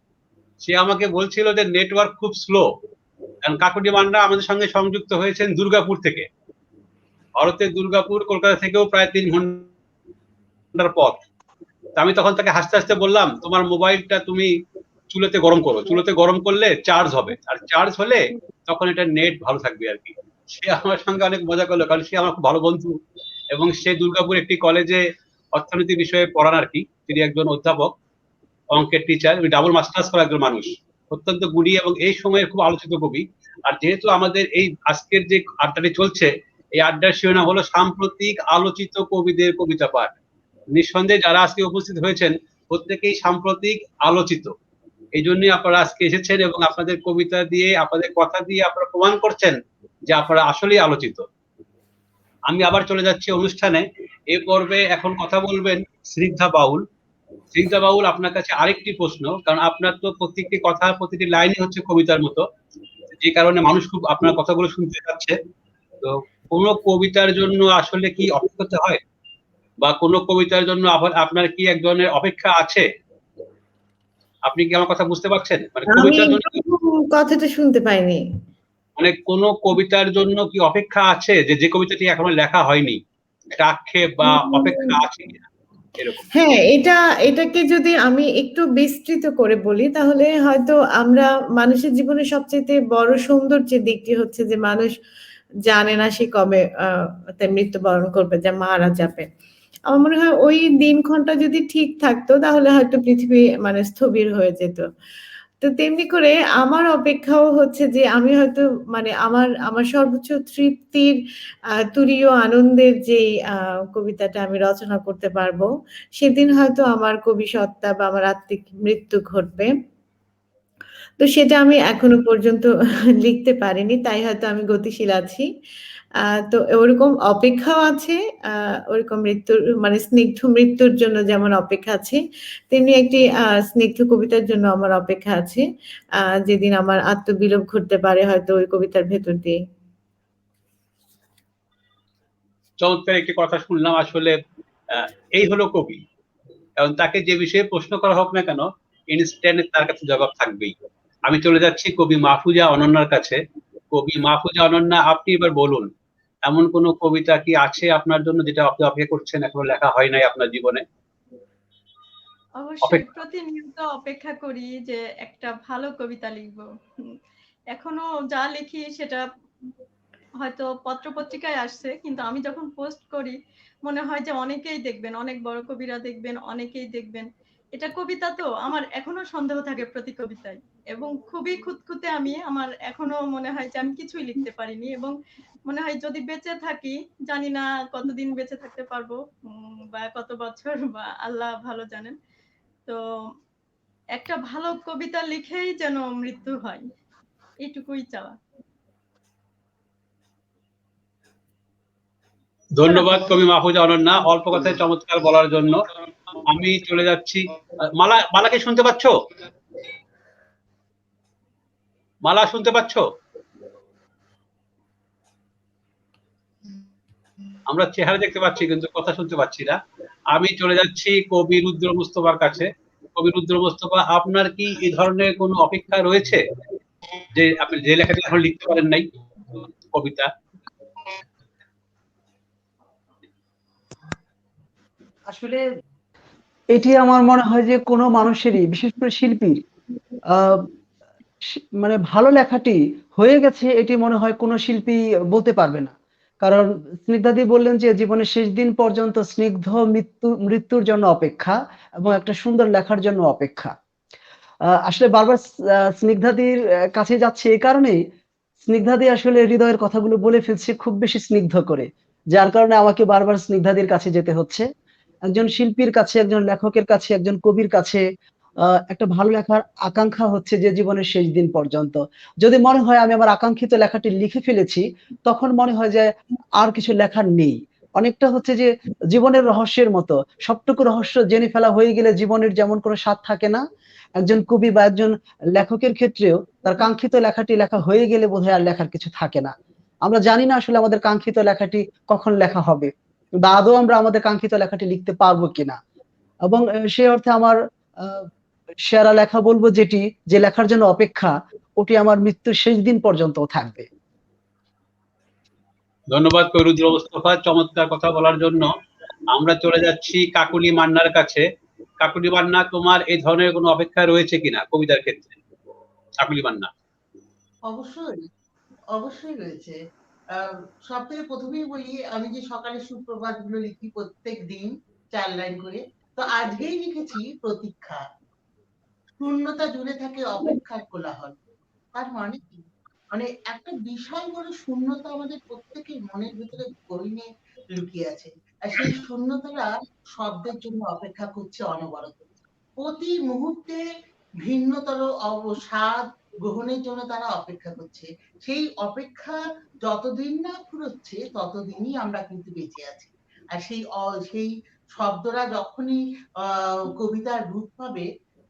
A: সে আমাকে বলছিল যে নেটওয়ার্ক খুব স্লো, কারণ কাকলি মান্না আমাদের সঙ্গে সংযুক্ত হয়েছেন দুর্গাপুর থেকে। ভারতের দুর্গাপুর কলকাতা থেকেও প্রায় 3 ঘন্টার পথ। আমি তখন তাকে হাসতে হাসতে বললাম, তোমার মোবাইলটা তুমি চুলোতে গরম করো, চুলোতে গরম করলে চার্জ হবে, আর চার্জ হলে তখন এটা নেট ভালো থাকবে আর কি। সে আমার সঙ্গে অনেক মজা করলো, কারণ সে আমার খুব ভালো বন্ধু এবং সে দুর্গাপুর একটি কলেজে অর্থনীতি বিষয়ে পড়ান আর কি। তিনি একজন অধ্যাপক, অঙ্কের টিচার, ডাবল মাস্টার্স করা একজন মানুষ, অত্যন্ত গুণী এবং এই সময়ের খুব আলোচিত কবি। আর যেহেতু আমাদের এই আজকের যে আড্ডাটি চলছে, এই আড্ডার শিরোনাম হলো সাম্প্রতিক আলোচিত কবিদের কবিতা পাঠ। নিঃসন্দেহে যারা আজকে উপস্থিত হয়েছেন প্রত্যেকেই সাম্প্রতিক আলোচিত। এই জন্যই আপনারা আজকে এসেছেন এবং আপনাদের কবিতা দিয়ে, আপনাদের কথা দিয়ে আপনারা প্রমাণ করছেন যে আপনারা আসলেই আলোচিত। আমি আবার চলে যাচ্ছি অনুষ্ঠানে। এ পর্বে এখন কথা বলবেন স্নিগ্ধা বাউল। স্নিগ্ধা বাউল, আপনার কাছে আরেকটি প্রশ্ন, কারণ আপনার তো প্রত্যেকটি কথা, প্রতিটি লাইনই হচ্ছে কবিতার মতো, যে কারণে মানুষ খুব আপনার কথাগুলো শুনতে চাচ্ছে। তো কোন কবিতার জন্য আসলে কি অপেক্ষা করতে হয়, বা কোন কবিতার জন্য আপনার কি এক ধরনের অপেক্ষা আছে? আপনি কি আমার কথা বুঝতে পারছেন? মানে
B: আমি
A: কবিতার জন্য
B: কথাটা শুনতে পাইনি।
A: মানে কোন কবিতার জন্য কি অপেক্ষা আছে, যে যে কবিতাটি এখনো লেখা হয়নি, একটা আক্ষেপ বা অপেক্ষা আছে কিনা, এরকম?
B: হ্যাঁ, এটাকে যদি আমি একটু বিস্তৃত করে বলি তাহলে হয়তো আমরা মানুষের জীবনে সবচেয়ে বড় সৌন্দর্যের দিকটি হচ্ছে যে মানুষ জানে না সে কবে তার মৃত্যুবরণ করবে, যে মারা যাবে। আমার মনে হয় ওই দিনক্ষণটা যদি ঠিক থাকতো তাহলে হয়তো পৃথিবী মানে স্থবির হয়ে যেত। তো তেমনি করে আমার অপেক্ষাও হচ্ছে যে আমি হয়তো মানে আমার আমার সর্বোচ্চ তৃপ্তির তুরীয় আনন্দের যেই কবিতাটা আমি রচনা করতে পারবো, সেদিন হয়তো আমার কবি সত্তা বা আমার আত্মিক মৃত্যু ঘটবে। তো সেটা আমি এখনো পর্যন্ত লিখতে পারিনি, তাই হয়তো আমি গতিশীল আছি। তো ওরকম অপেক্ষাও আছে, ওরকম মৃত্যুর মানে স্নিগ্ধ মৃত্যুর জন্য যেমন অপেক্ষা আছে, তেমনি একটি স্নিগ্ধ কবিতার জন্য আমার অপেক্ষা আছে, যেদিন আমার আত্মবিলোপ ঘটতে পারে হয়তো ওই কবিতার ভেতর দিয়ে।
A: চমৎকার একটি কথা শুনলাম আসলে। এই হলো কবি, কারণ তাকে যে বিষয়ে প্রশ্ন করা হোক না কেন, ইনস্ট্যান্ট তার কাছে জবাব থাকবেই। আমি চলে যাচ্ছি কবি মাহফুজা অনন্যার কাছে। কবি মাহফুজা অনন্যা, আপনি এবার বলুন, এমন কোন কবিতা কি আছে আপনার জন্য যেটা আপনি অপেক্ষা করছেন, এখনো লেখা হয় নাই আপনার জীবনে?
C: অবশ্যই
A: অপেক্ষা।
C: প্রতিনিয়ত অপেক্ষা করি যে একটা ভালো কবিতা লিখবো। এখনো যা লিখি সেটা হয়তো পত্র-পত্রিকায় আসছে, কিন্তু আমি যখন পোস্ট করি মনে হয় যে অনেকেই দেখবেন, অনেক বড় কবিরা দেখবেন, অনেকেই দেখবেন। এটা কবিতা তো আমার এখনো সন্দেহ থাকে প্রতি কবিতায়, এবং খুবই খুঁতখুঁতে আমি। আমার এখনো মনে হয় যে আমি কিছুই লিখতে পারিনি, এবং মনে হয় যদি বেঁচে থাকি, জানি না কতদিন বেঁচে থাকতে পারবো, বা কত বছর, বা আল্লাহ ভালো জানেন। তো একটা ভালো কবিতা লিখেই যেন মৃত্যু হয়, এইটুকুই চাওয়া।
A: ধন্যবাদ কবি মাহফুজা অনন্যা, অল্প কথায় চমৎকার বলার জন্য। আমি চলে যাচ্ছি। মালা, মালাকে শুনতে পাচ্ছ? মালা শুনতে পাচ্ছ? আমরা চেহারা দেখতে পাচ্ছি কিন্তু কথা শুনতে পাচ্ছি না। আমি চলে যাচ্ছি কবি রুদ্র মুস্তফার কাছে। কবি রুদ্র মুস্তফা, আপনার কি এই ধরনের কোনো অপেক্ষা রয়েছে, যে আপনি যে লেখাটি এখন লিখতে পারেন নাই, কবিতা?
F: আসলে এটি আমার মনে হয় যে কোনো মানুষেরই, বিশেষ করে শিল্পীর আহ, মানে ভালো লেখাটি হয়ে গেছে এটি মনে হয় কোনো শিল্পী বলতে পারবে না। কারণ স্নিগ্ধাদি বললেন যে জীবনের শেষ দিন পর্যন্ত স্নিগ্ধ মৃত্যুর জন্য অপেক্ষা এবং একটা সুন্দর লেখার জন্য অপেক্ষা। আসলে বারবার স্নিগ্ধাদির কাছে যাচ্ছে এই কারণেই, স্নিগ্ধাদি আসলে হৃদয়ের কথাগুলো বলে ফেলছে খুব বেশি স্নিগ্ধ করে, যার কারণে আমাকে বারবার স্নিগ্ধাদির কাছে যেতে হচ্ছে। একজন শিল্পীর কাছে, একজন লেখকের কাছে, একজন কবির কাছে একটা ভালো লেখার আকাঙ্ক্ষা হচ্ছে যে জীবনের শেষ দিন পর্যন্ত যদি মনে হয় আমি আমার আকাঙ্ক্ষিত লেখাটি লিখে ফেলেছি, তখন মনে হয় যে আর কিছু লেখার নেই। অনেকটা হচ্ছে যে জীবনের রহস্যের মতো, সবটুকু রহস্য জেনে ফেলা হয়ে গেলে জীবনের যেমন কোনো স্বাদ থাকে না, একজন কবি বা একজন লেখকের ক্ষেত্রেও তার কাঙ্ক্ষিত লেখাটি লেখা হয়ে গেলে বোধহয় আর লেখার কিছু থাকে না। আমরা জানি না আসলে আমাদের কাঙ্ক্ষিত লেখাটি কখন লেখা হবে, বা আদৌ আমরা আমাদের কাঙ্ক্ষিত লেখাটি লিখতে পারবো কিনা। এবং সে অর্থে আমার আহ, সেরা লেখা বলবো যেটি, যে লেখার জন্য অপেক্ষা, ওটি আমার মৃত্যুর শেষ দিন পর্যন্ত থাকবে।
A: ধন্যবাদ ফৈরুজ্জুল মোস্তফা চমৎকার কথা বলার জন্য। আমরা চলে যাচ্ছি কাকুলি মান্নার কাছে। কাকুলি মান্না, তোমার এই ধরনের কোনো অপেক্ষা রয়েছে কিনা কবিতার ক্ষেত্রে? কাকুলি মান্না।
D: অবশ্যই, অবশ্যই রয়েছে। সব থেকে প্রথমেই বলি, আমি যে সকালে সুপ্রভাত গুলো লিখি প্রত্যেক দিন 4 লাইন করে, তো আজকেই লিখেছি প্রতীক্ষা। শূন্যতা জুড়ে থাকে অপেক্ষার কোলাহল। তার মানে কি? মানে একটা বিশাল বড় শূন্যতা আমাদের প্রত্যেকের মনের ভিতরে গহীনে লুকিয়ে আছে। আর সেই শূন্যতাটা শব্দের জন্য অপেক্ষা করছে অনবরত। প্রতি মুহূর্তে ভিন্নতর অবসাদ গ্রহণের জন্য তারা অপেক্ষা করছে। সেই অপেক্ষা যতদিন না ফুরোচ্ছে ততদিনই আমরা কিন্তু বেঁচে আছি। আর সেই শব্দরা যখনই কবিতার রূপ পাবে,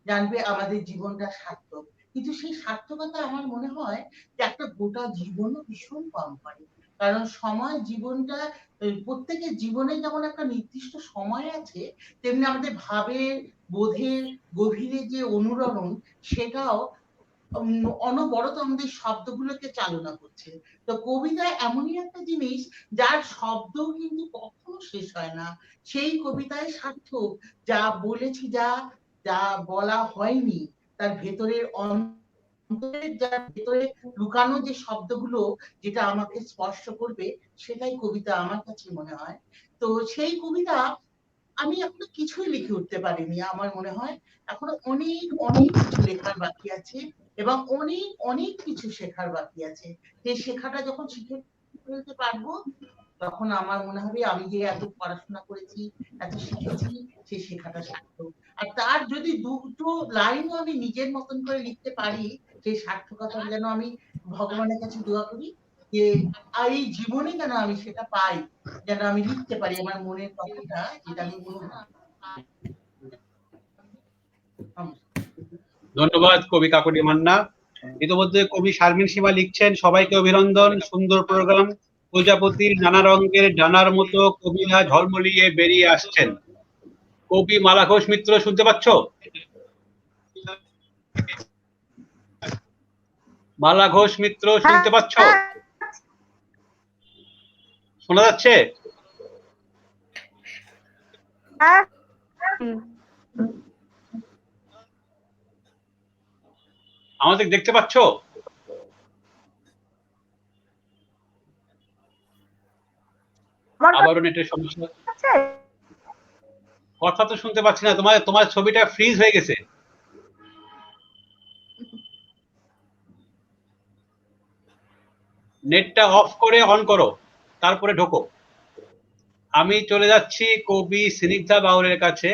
D: জানবে আমাদের জীবনটা সার্থক। কিন্তু সেই সার্থকতা আমার মনে হয় যে একটা গোটা জীবনও ভীষণ কম করে। কারণ সময় জীবনটা, প্রত্যেকের জীবনে যেমন একটা নির্দিষ্ট সময় আছে, তেমনি আমাদের ভাবের, বোধের গভীরে যে অনুরণন, সেটাও অনবরত আমাদের শব্দগুলোকে চালনা করছে। তো কবিতা এমনই একটা জিনিস যার শব্দ কিন্তু কখনো শেষ হয় না। সেই কবিতায় সার্থক, যা বলেছি, যা যা বলা হয়নি, তার ভেতরের অন্তরের, যার ভেতরে লুকানো যে শব্দগুলো, যেটা আমাকে স্পর্শ করবে, সেটাই কবিতা আমার কাছে মনে হয়। তো সেই কবিতা আমি এখনো কিছুই লিখে উঠতে পারিনি। আমার মনে হয় এখনো অনেক অনেক কিছু লেখার বাকি আছে এবং অনেক অনেক কিছু শেখার বাকি আছে। সেই শেখাটা যখন শিখে ফেলতে পারবো, তখন আমার মনে হবে আমি যে এত পড়াশোনা করেছি, এত শিখেছি, সেই শেখাটা সার্থক। আর তার যদি দুটো লাইনও আমি নিজের মতন করে লিখতে পারি, সেই সার্থকতা যেন আমি ভগবানের কাছে দোয়া করি যে এই জীবনে যেন আমি সেটা পাই, যেন আমি লিখতে পারি আমার মনের কথাটা, যেটা আমি অনুভব।
A: ধন্যবাদ কবি কাকুলি মান্না। ইতিমধ্যে কবি শারমিন সীমা লিখছেন, সবাইকে অভিনন্দন, সুন্দর প্রোগ্রাম। প্রজাপতির নানা রঙের ডানার মতো কবিরা ঝলমলিয়ে বেরিয়ে আসছেন। কবি মালা ঘোষ মিত্র, শুনতে পাচ্ছ? মালা ঘোষ মিত্র, শুনতে পাচ্ছ? শোনা যাচ্ছে? আমাদের দেখতে পাচ্ছ? আবারও নেটের সমস্যা, কথা তো শুনতে পাচ্ছি না। তোমার তোমার ছবিটা ফ্রিজ হয়ে গেছে। নেটটা অফ করে অন করো, তারপরে ঢোকো। আমি চলে যাচ্ছি কবি স্নিগ্ধা বাউলের কাছে,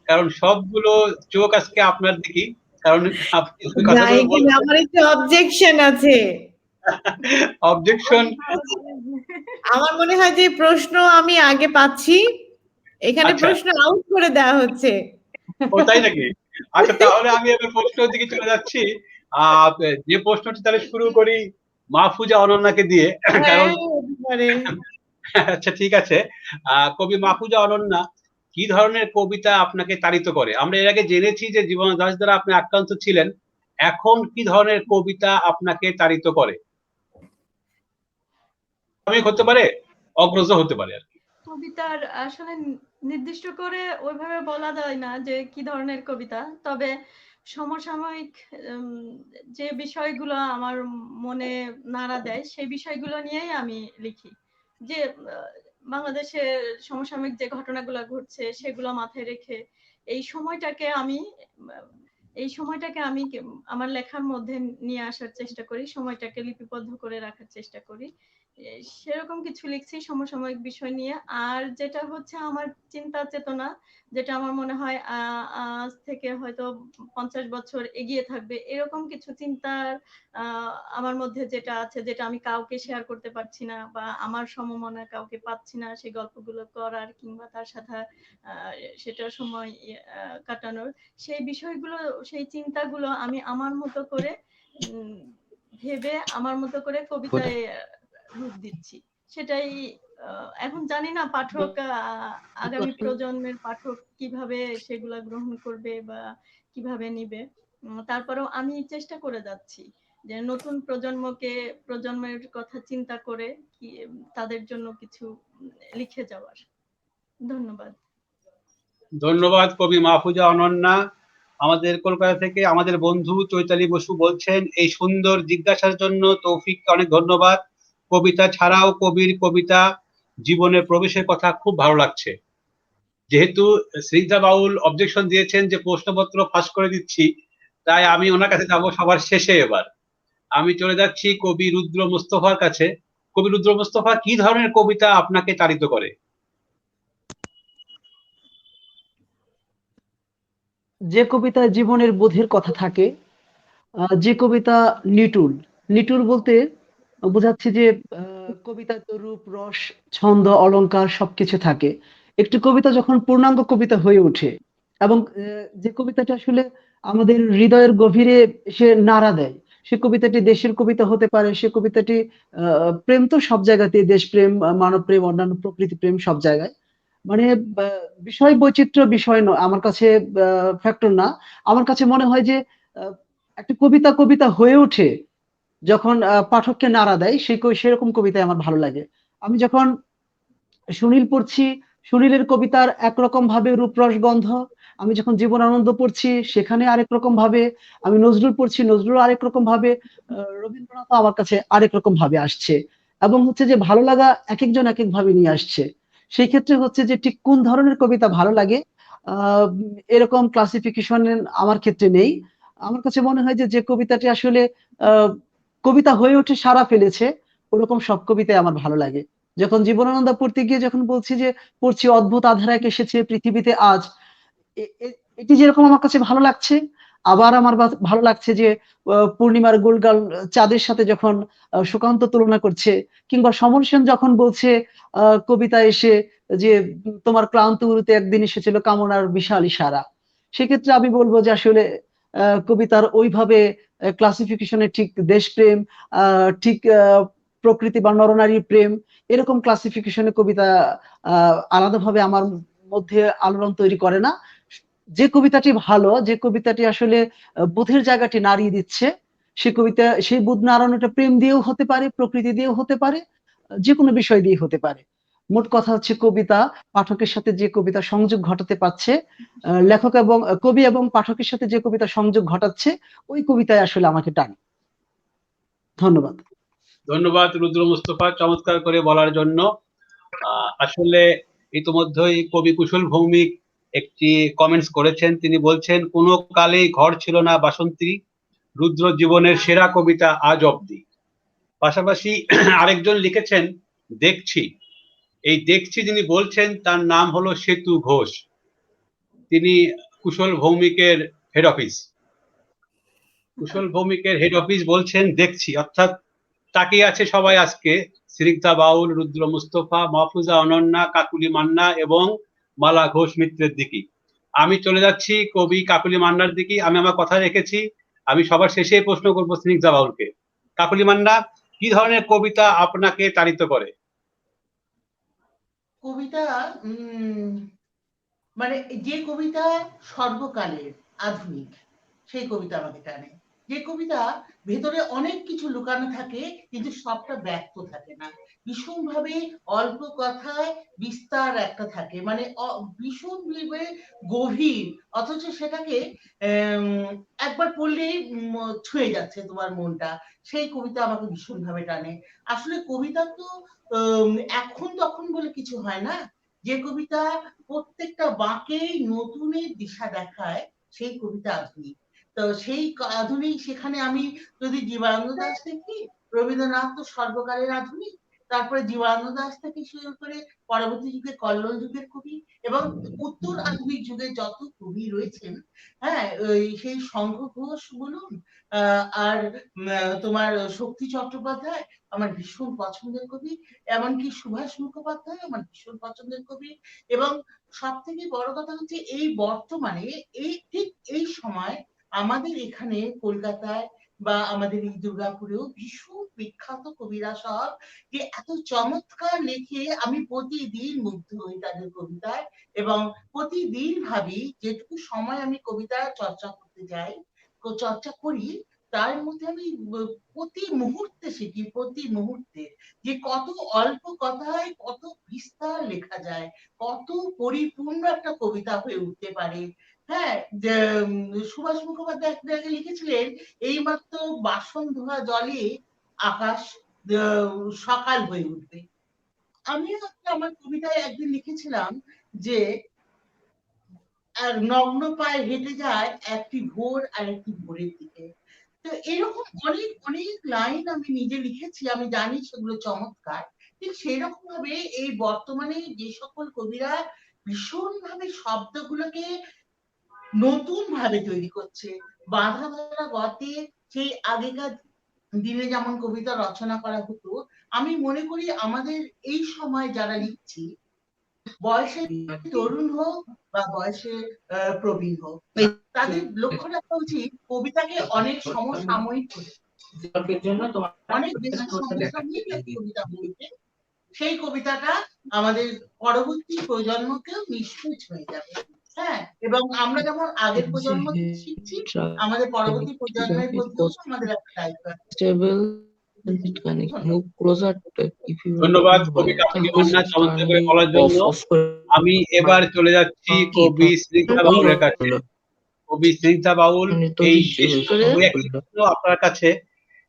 A: কারণ সবগুলো চোখ আজকে আপনার দিকেই। কারণ আপনি কথাগুলো
B: এখানে আমার একটু অবজেকশন আছে।
A: অবজেকশন?
B: আমার মনে হয় যে প্রশ্ন আমি আগে পাচ্ছি, এখানে
A: আচ্ছা,
B: প্রশ্ন আউট করে দেওয়া হচ্ছে।
A: ও তাই নাকি? আচ্ছা, তাহলে আমি এবার প্রশ্নের দিকে চলে যাচ্ছি। আহ যে প্রশ্নটি তাহলে শুরু করি মাহফুজা অনন্যাকে দিয়ে, কারণ আচ্ছা ঠিক আছে। কবি মাহফুজা অনন্যা কি ধরনের কবিতা আপনাকে তাড়িত করে? আমরা এর আগে জেনেছি যে জীবনাধাস দ্বারা আপনি আক্রান্ত ছিলেন, এখন কি ধরনের কবিতা আপনাকে তাড়িত করে? স্বাভাবিক হতে পারে, অগ্রজ হতে পারে আর কি।
C: কবিতার আসলে নির্দিষ্ট করে ওইভাবে বলা যায় না যে কি ধরনের কবিতা, তবে সমসাময়িক যে বিষয়গুলো আমার মনে নাড়া দেয় সেই বিষয়গুলো নিয়েই আমি লিখি। যে বাংলাদেশে সমসাময়িক যে ঘটনাগুলো ঘটছে সেগুলো মাথায় রেখে এই সময়টাকে আমি আমার লেখার মধ্যে নিয়ে আসার চেষ্টা করি, সময়টাকে লিপিবদ্ধ করে রাখার চেষ্টা করি। সেরকম কিছু লিখছি সমসাময়িক বিষয় নিয়ে। আর যেটা হচ্ছে আমার চিন্তা চেতনা, যেটা আমার মনে হয় আজ থেকে হয়তো 50 বছর এগিয়ে থাকবে, এরকম কিছু চিন্তার আমার মধ্যে যেটা আছে, যেটা আমি কাউকে শেয়ার করতে পারছি না বা আমার সমমনা কাউকে পাচ্ছি না সেই গল্পগুলো করার কিংবা তার সাথে সেটার সময় কাটানোর, সেই বিষয়গুলো, সেই চিন্তাগুলো আমি আমার মতো করে ভেবে আমার মতো করে কবিতায় রূপ দিচ্ছি। সেটাই এখন জানি না পাঠক, আগামী প্রজন্মের পাঠক কিভাবে সেগুলা গ্রহণ করবে বা কিভাবে নিবে। তারপরেও আমি চেষ্টা করে যাচ্ছি যে নতুন প্রজন্মের কথা চিন্তা করে তাদের জন্য কিছু লিখে যাওয়ার। ধন্যবাদ।
A: ধন্যবাদ কবি মাহফুজা অনন্যা। আমাদের কলকাতা থেকে আমাদের বন্ধু চৈতালি বসু বলছেন, এই সুন্দর জিজ্ঞাসার জন্য তৌফিককে অনেক ধন্যবাদ। কবিতা ছাড়াও কবির কবিতা জীবনে প্রবেশের কথা খুব ভালো লাগছে। যেহেতু স্নিগ্ধা বাউল অবজেকশন দিয়েছেন যে প্রশ্নপত্র ফাঁস করে দিচ্ছি, তাই আমি ওনার কাছে যাবো সবার শেষে। এবার আমি চলে যাচ্ছি কবি রুদ্র মুস্তফার কাছে। কবি রুদ্র মুস্তফা, কি ধরনের কবিতা আপনাকে তাড়িত করে?
F: যে কবিতায় জীবনের বোধের কথা থাকে, যে কবিতা নিটুল, নিটুল বলতে বোঝাচ্ছে যে কবিতায় তো রূপ, রস, ছন্দ, অলংকার সবকিছু থাকে। একটি কবিতা যখন পূর্ণাঙ্গ কবিতা হয়ে ওঠে এবং যে কবিতাটা আসলে আমাদের হৃদয়ের গভীরে এসে নাড়া দেয়, সে কবিতাটি দেশের কবিতা হতে পারে, সে কবিতাটি প্রেম তো সব জায়গাতেই, দেশপ্রেম, মানব প্রেম, অন্যান্য প্রকৃতি প্রেম সব জায়গায়। মানে বিষয় বৈচিত্র্য বিষয় নয় আমার কাছে, ফ্যাক্টর না। আমার কাছে মনে হয় যে একটা কবিতা কবিতা হয়ে ওঠে যখন পাঠককে নাড়া দেয়, সেরকম কবিতায় আমার ভালো লাগে। আমি যখন সুনীল পড়ছি, সুনীলের কবিতার একরকম ভাবে রূপরস গন্ধ, আমি যখন জীবনানন্দ পড়ছি সেখানে আরেক রকম ভাবে, আমি নজরুল পড়ছি, নজরুল আরেক রকম ভাবে, রবীন্দ্রনাথ আমার কাছে আরেক রকম ভাবে আসছে। এবং হচ্ছে যে ভালো লাগা এক একজন এক এক ভাবে নিয়ে আসছে। সেই ক্ষেত্রে হচ্ছে যে ঠিক কোন ধরনের কবিতা ভালো লাগে আহ এরকম ক্লাসিফিকেশন আমার ক্ষেত্রে নেই। আমার কাছে মনে হয় যে যে কবিতাটি আসলে আহ কবিতা হয়ে ওঠে, সাড়া ফেলেছে, ওরকম সব কবিতাই আমার ভালো লাগে। যখন জীবনানন্দ পড়তে গিয়ে যখন বলছি যে পড়ছি অদ্ভুত আধার এক এসেছে পৃথিবীতে আজ, এটি যেরকম আমার কাছে ভালো লাগছে, আবার আমার ভালো লাগছে যে পূর্ণিমার গোলগাল চাঁদের সাথে যখন সুকান্ত তুলনা করছে, কিংবা সমর সেন যখন বলছে কবিতা এসে যে তোমার ক্লান্ত উরুতে একদিন এসেছিল কামনার বিশাল ইশারা। সেক্ষেত্রে আমি বলবো যে আসলে কবিতার ওইভাবে ক্লাসিফিকেশনে ঠিক দেশপ্রেম, ঠিক প্রকৃতি বা নরনারীর প্রেম, এরকম ক্লাসিফিকেশনে কবিতা আলাদাভাবে আমার মধ্যে আলোড়ন তৈরি করে না। যে কবিতাটি ভালো, যে কবিতাটি আসলে বোধের জায়গাটি নাড়িয়ে দিচ্ছে, সে কবিতা, সেই বোধ নাড়ানোটা প্রেম দিয়েও হতে পারে, প্রকৃতি দিয়েও হতে পারে, যে কোনো বিষয় দিয়ে হতে পারে। মোট কথা হচ্ছে কবিতা পাঠকের সাথে যে কবিতা সংযোগ ঘটাতে পারছে, লেখক এবং কবি এবং পাঠকের সাথে যে কবিতা সংযোগ ঘটাচ্ছে, ওই কবিতায় আসলে আমাকে টানে। ধন্যবাদ।
A: ধন্যবাদ রুদ্র মুস্তফা চমৎকার করে বলার জন্য। আসলে ইতিমধ্যেই কবি কুশল ভৌমিক একটি কমেন্টস করেছেন। তিনি বলছেন, কোনো কালেই ঘর ছিল না বাসন্তী, রুদ্র জীবনের সেরা কবিতা আজ অব্দি। পাশাপাশি আরেকজন লিখেছেন, দেখছি। এই দেখছি যিনি বলছেন তার নাম হলো সেতু ঘোষ। তিনি কুশল ভৌমিকের হেড অফিস। কুশল ভৌমিকের হেড অফিস বলছেন দেখছি, অর্থাৎ তাকিয়ে আছে সবাই আজকে স্নিগ্ধা বাউল, রুদ্র মুস্তফা, মাহফুজা অনন্যা, কাকুলি মান্না এবং মালা ঘোষ মিত্রের দিকে। আমি চলে যাচ্ছি কবি কাকুলি মান্নার দিকে। আমি আমার কথা রেখেছি, আমি সবার শেষে প্রশ্ন করবো স্নিগ্ধা বাউলকে। কাকুলি মান্না, কি ধরনের কবিতা আপনাকে তাড়িত করে?
D: কবিতা মানে যে কবিতা সর্বকালের, আধুনিক, সেই কবিতা আমাকে টানে। যে কবিতা ভেতরে অনেক কিছু লুকানো থাকে কিন্তু সবটা ব্যক্ত থাকে না, ভীষণভাবে অল্প কথায় বিস্তার একটা থাকে, মানে ভীষণ গভীর, অথচ সেটাকে একবার পড়লেই ছুঁয়ে যাচ্ছে তোমার মনটা। সেই কবিতা আমাকে ভীষণভাবে টানে। আসলে কবিতা তো এখন তখন বলে কিছু হয় না, যে কবিতা প্রত্যেকটা বাঁকেই নতুনের দিশা দেখায় সেই কবিতা আধুনিক। তো সেই আধুনিক, সেখানে আমি যদি জীবনানন্দ দাশ দেখি, রবীন্দ্রনাথ তো সর্বকালের আধুনিক, তারপরে জীবনানন্দ দাশ থেকে শুরু করে পরবর্তী যুগে কল্লোল যুগের কবি এবং উত্তর আধুনিক যুগে যত কবি রয়েছেন, হ্যাঁ, সেই শঙ্খ ঘোষ বলুন, আর তোমার শক্তি চট্টোপাধ্যায় আমার ভীষণ পছন্দের কবি, এমনকি সুভাষ মুখোপাধ্যায় আমার ভীষণ পছন্দের কবি। এবং সব থেকে বড় কথা হচ্ছে এই বর্তমানে ঠিক এই সময় আমাদের এখানে কলকাতায় বা আমাদের এই দুর্গাপুরেও ভীষণ বিখ্যাত কবিরা সব, যে এত চমৎকার লেখে, আমি প্রতিদিন মুগ্ধ হই তাদের কবিতায় এবং প্রতিদিন ভাবি যেটুকু সময় আমি কবিতা চর্চা করতে যাই, চর্চা করি, তার মধ্যে আমি প্রতি মুহূর্তে শিখি, প্রতি মুহূর্তে যে কত অল্প কথায় কত বিস্তার লেখা যায়, কত পরিপূর্ণ একটা কবিতা হয়ে উঠতে পারে। হ্যাঁ, সুভাষ মুখোপাধ্যায় একটা জায়গায় লিখেছিলেন, এইমাত্র বাসন ধোয়া জলে আকাশ সকাল হয়ে উঠবে। আমিও আমার কবিতায় একদিন লিখেছিলাম যে নগ্ন পায়ে হেঁটে যায় একটি ভোর আর একটি ভোরের দিকে। তো এরকম অনেক অনেক লাইন আমি নিজে লিখেছি, আমি জানি সেগুলো চমৎকার। ঠিক সেরকম ভাবে এই বর্তমানে যে সকল কবিরা ভীষণভাবে শব্দগুলোকে নতুন ভাবে তৈরি করছে, বাঁধা ধরা গতে, সেই আগেকার দিনে যেমন কবিতা রচনা করা হতো, আমি মনে করি আমাদের এই সময় যারা লিখছি, বয়সে তরুণ হোক বা বয়সে প্রবীণ হোক, তাদের লক্ষ্য রাখা উচিত কবিতাকে অনেক সমসাময়িক করে, অনেক বেশি সমসাময়িক কবিতা বলতে সেই কবিতাটা আমাদের পরবর্তী প্রজন্মকেও নিশ্চয়ই ছুঁয়ে যাবে। হ্যাঁ, এবং আমরা যেমন আগের প্রজন্ম শিখছি, আমাদের পরবর্তী প্রজন্মের প্রতিও আমাদের একটা দায়িত্ব আছে।
A: ধন্যবাদ কবি কাকলি মান্না চমৎকার করে বলার জন্য। আমি এবার চলে যাচ্ছি কবি স্নিগ্ধা বাউলের কাছে। কবি স্নিগ্ধা বাউল, এই আপনার কাছে,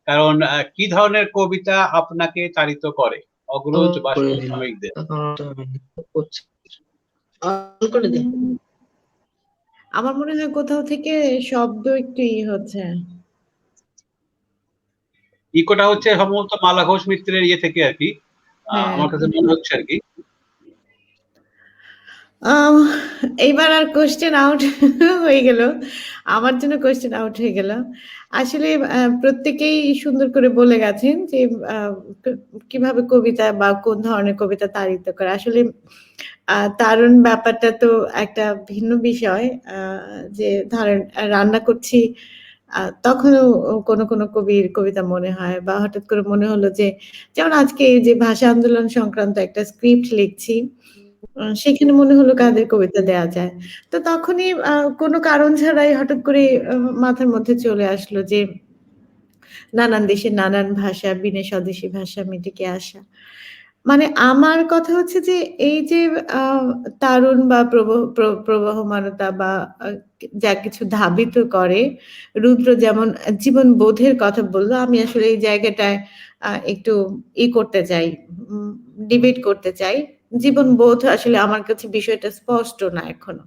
A: কারণ কি ধরনের কবিতা আপনাকে চালিত করে, অগ্রজ বা সমসাময়িকদের?
B: আমার মনে হয় কোথাও থেকে শব্দ একটু হচ্ছে,
A: ইকোটা হচ্ছে সম্ভবত মালা ঘোষ মিত্রের ইয়ে থেকে আর কি, আমার কাছে মনে হচ্ছে আর কি।
B: এইবার আর কোশ্চেন আউট হয়ে গেল, আমার জন্য কোশ্চেন আউট হয়ে গেল। আসলে প্রত্যেকেই সুন্দর করে বলে গেছেন যে কিভাবে কবিতা বা কোন ধরনের কবিতা তাড়িত করে। আসলে তারুণ ব্যাপারটা তো একটা ভিন্ন বিষয়, যে ধরেন রান্না করছি, তখনও কোনো কবির কবিতা মনে হয়, বা হঠাৎ করে মনে হলো যে, যেমন আজকে এই যে ভাষা আন্দোলন সংক্রান্ত একটা স্ক্রিপ্ট লিখছি, সেখানে মনে হলো কাদের কবিতা দেয়া যায়। তো তখনই কোনো কারণ ছাড়াই হঠাৎ করে মাথার মধ্যে চলে আসলো যে নানান দেশের নানান ভাষা, বিনে স্বদেশী ভাষা মিটিকে আসা। মানে আমার কথা হচ্ছে যে এই যে তারুণ বা প্রবহমানতা বা যা কিছু ধাবিত করে, রুদ্র যেমন জীবন বোধের কথা বলল, আমি আসলে এই জায়গাটায় একটু করতে চাই, ডিবেট করতে চাই। জীবন বোধ আসলে আমার কাছে বিষয়টা স্পষ্ট না এখনো।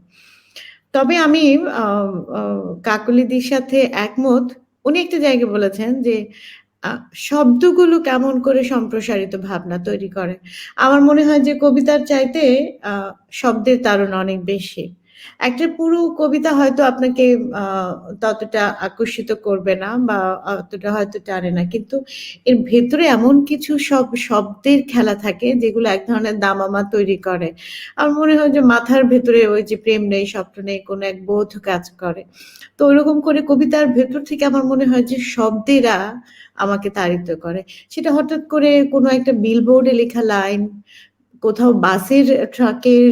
B: তবে আমি কাকলিদির সাথে একমত। উনি একটা জায়গায় বলেছেন যে শব্দগুলো কেমন করে সম্প্রসারিত ভাবনা তৈরি করে। আমার মনে হয় যে কবিতার চাইতে শব্দের তাড়না অনেক বেশি। একটা পুরো কবিতা হয়তো আপনাকে ততটা আকর্ষিত করবে না বা অতটা হয়তো টানে না, কিন্তু এর ভেতরে এমন কিছু শব্দের খেলা থাকে যেগুলো এক ধরনের দামামা তৈরি করে। আমার মনে হয় যে মাথার ভেতরে ওই যে প্রেম নেই, স্বপ্ন নেই, কোনো এক বোধ কাজ করে। তো ওইরকম করে কবিতার ভেতর থেকে আমার মনে হয় যে শব্দেরা আমাকে তাড়িত করে। সেটা হঠাৎ করে কোনো একটা বিলবোর্ডে লেখা লাইন, কোথাও বাসের ট্রাকের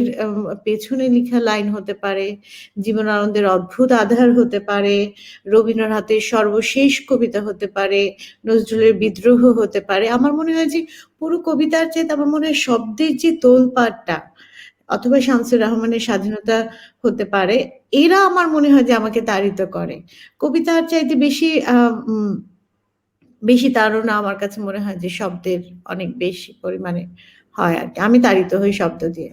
B: পেছনে লেখা লাইন হতে পারে, জীবনানন্দের অদ্ভুত আধার হতে পারে, রবীন্দ্রনাথের সর্বশেষ কবিতা হতে পারে, নজরুলের বিদ্রোহ হতে পারে। আমার মনে হয় যে পুরো কবিতার চাইতে আমার মনে হয় শব্দের যে তোলপাড়টা, অথবা শামসুর রহমানের স্বাধীনতা হতে পারে, এরা আমার মনে হয় যে আমাকে তাড়িত করে। কবিতার চাইতে বেশি তাড়না আমার কাছে মনে হয় যে শব্দের অনেক বেশি পরিমাণে হয় আর কি। আমি তাড়িত হই শব্দ দিয়ে।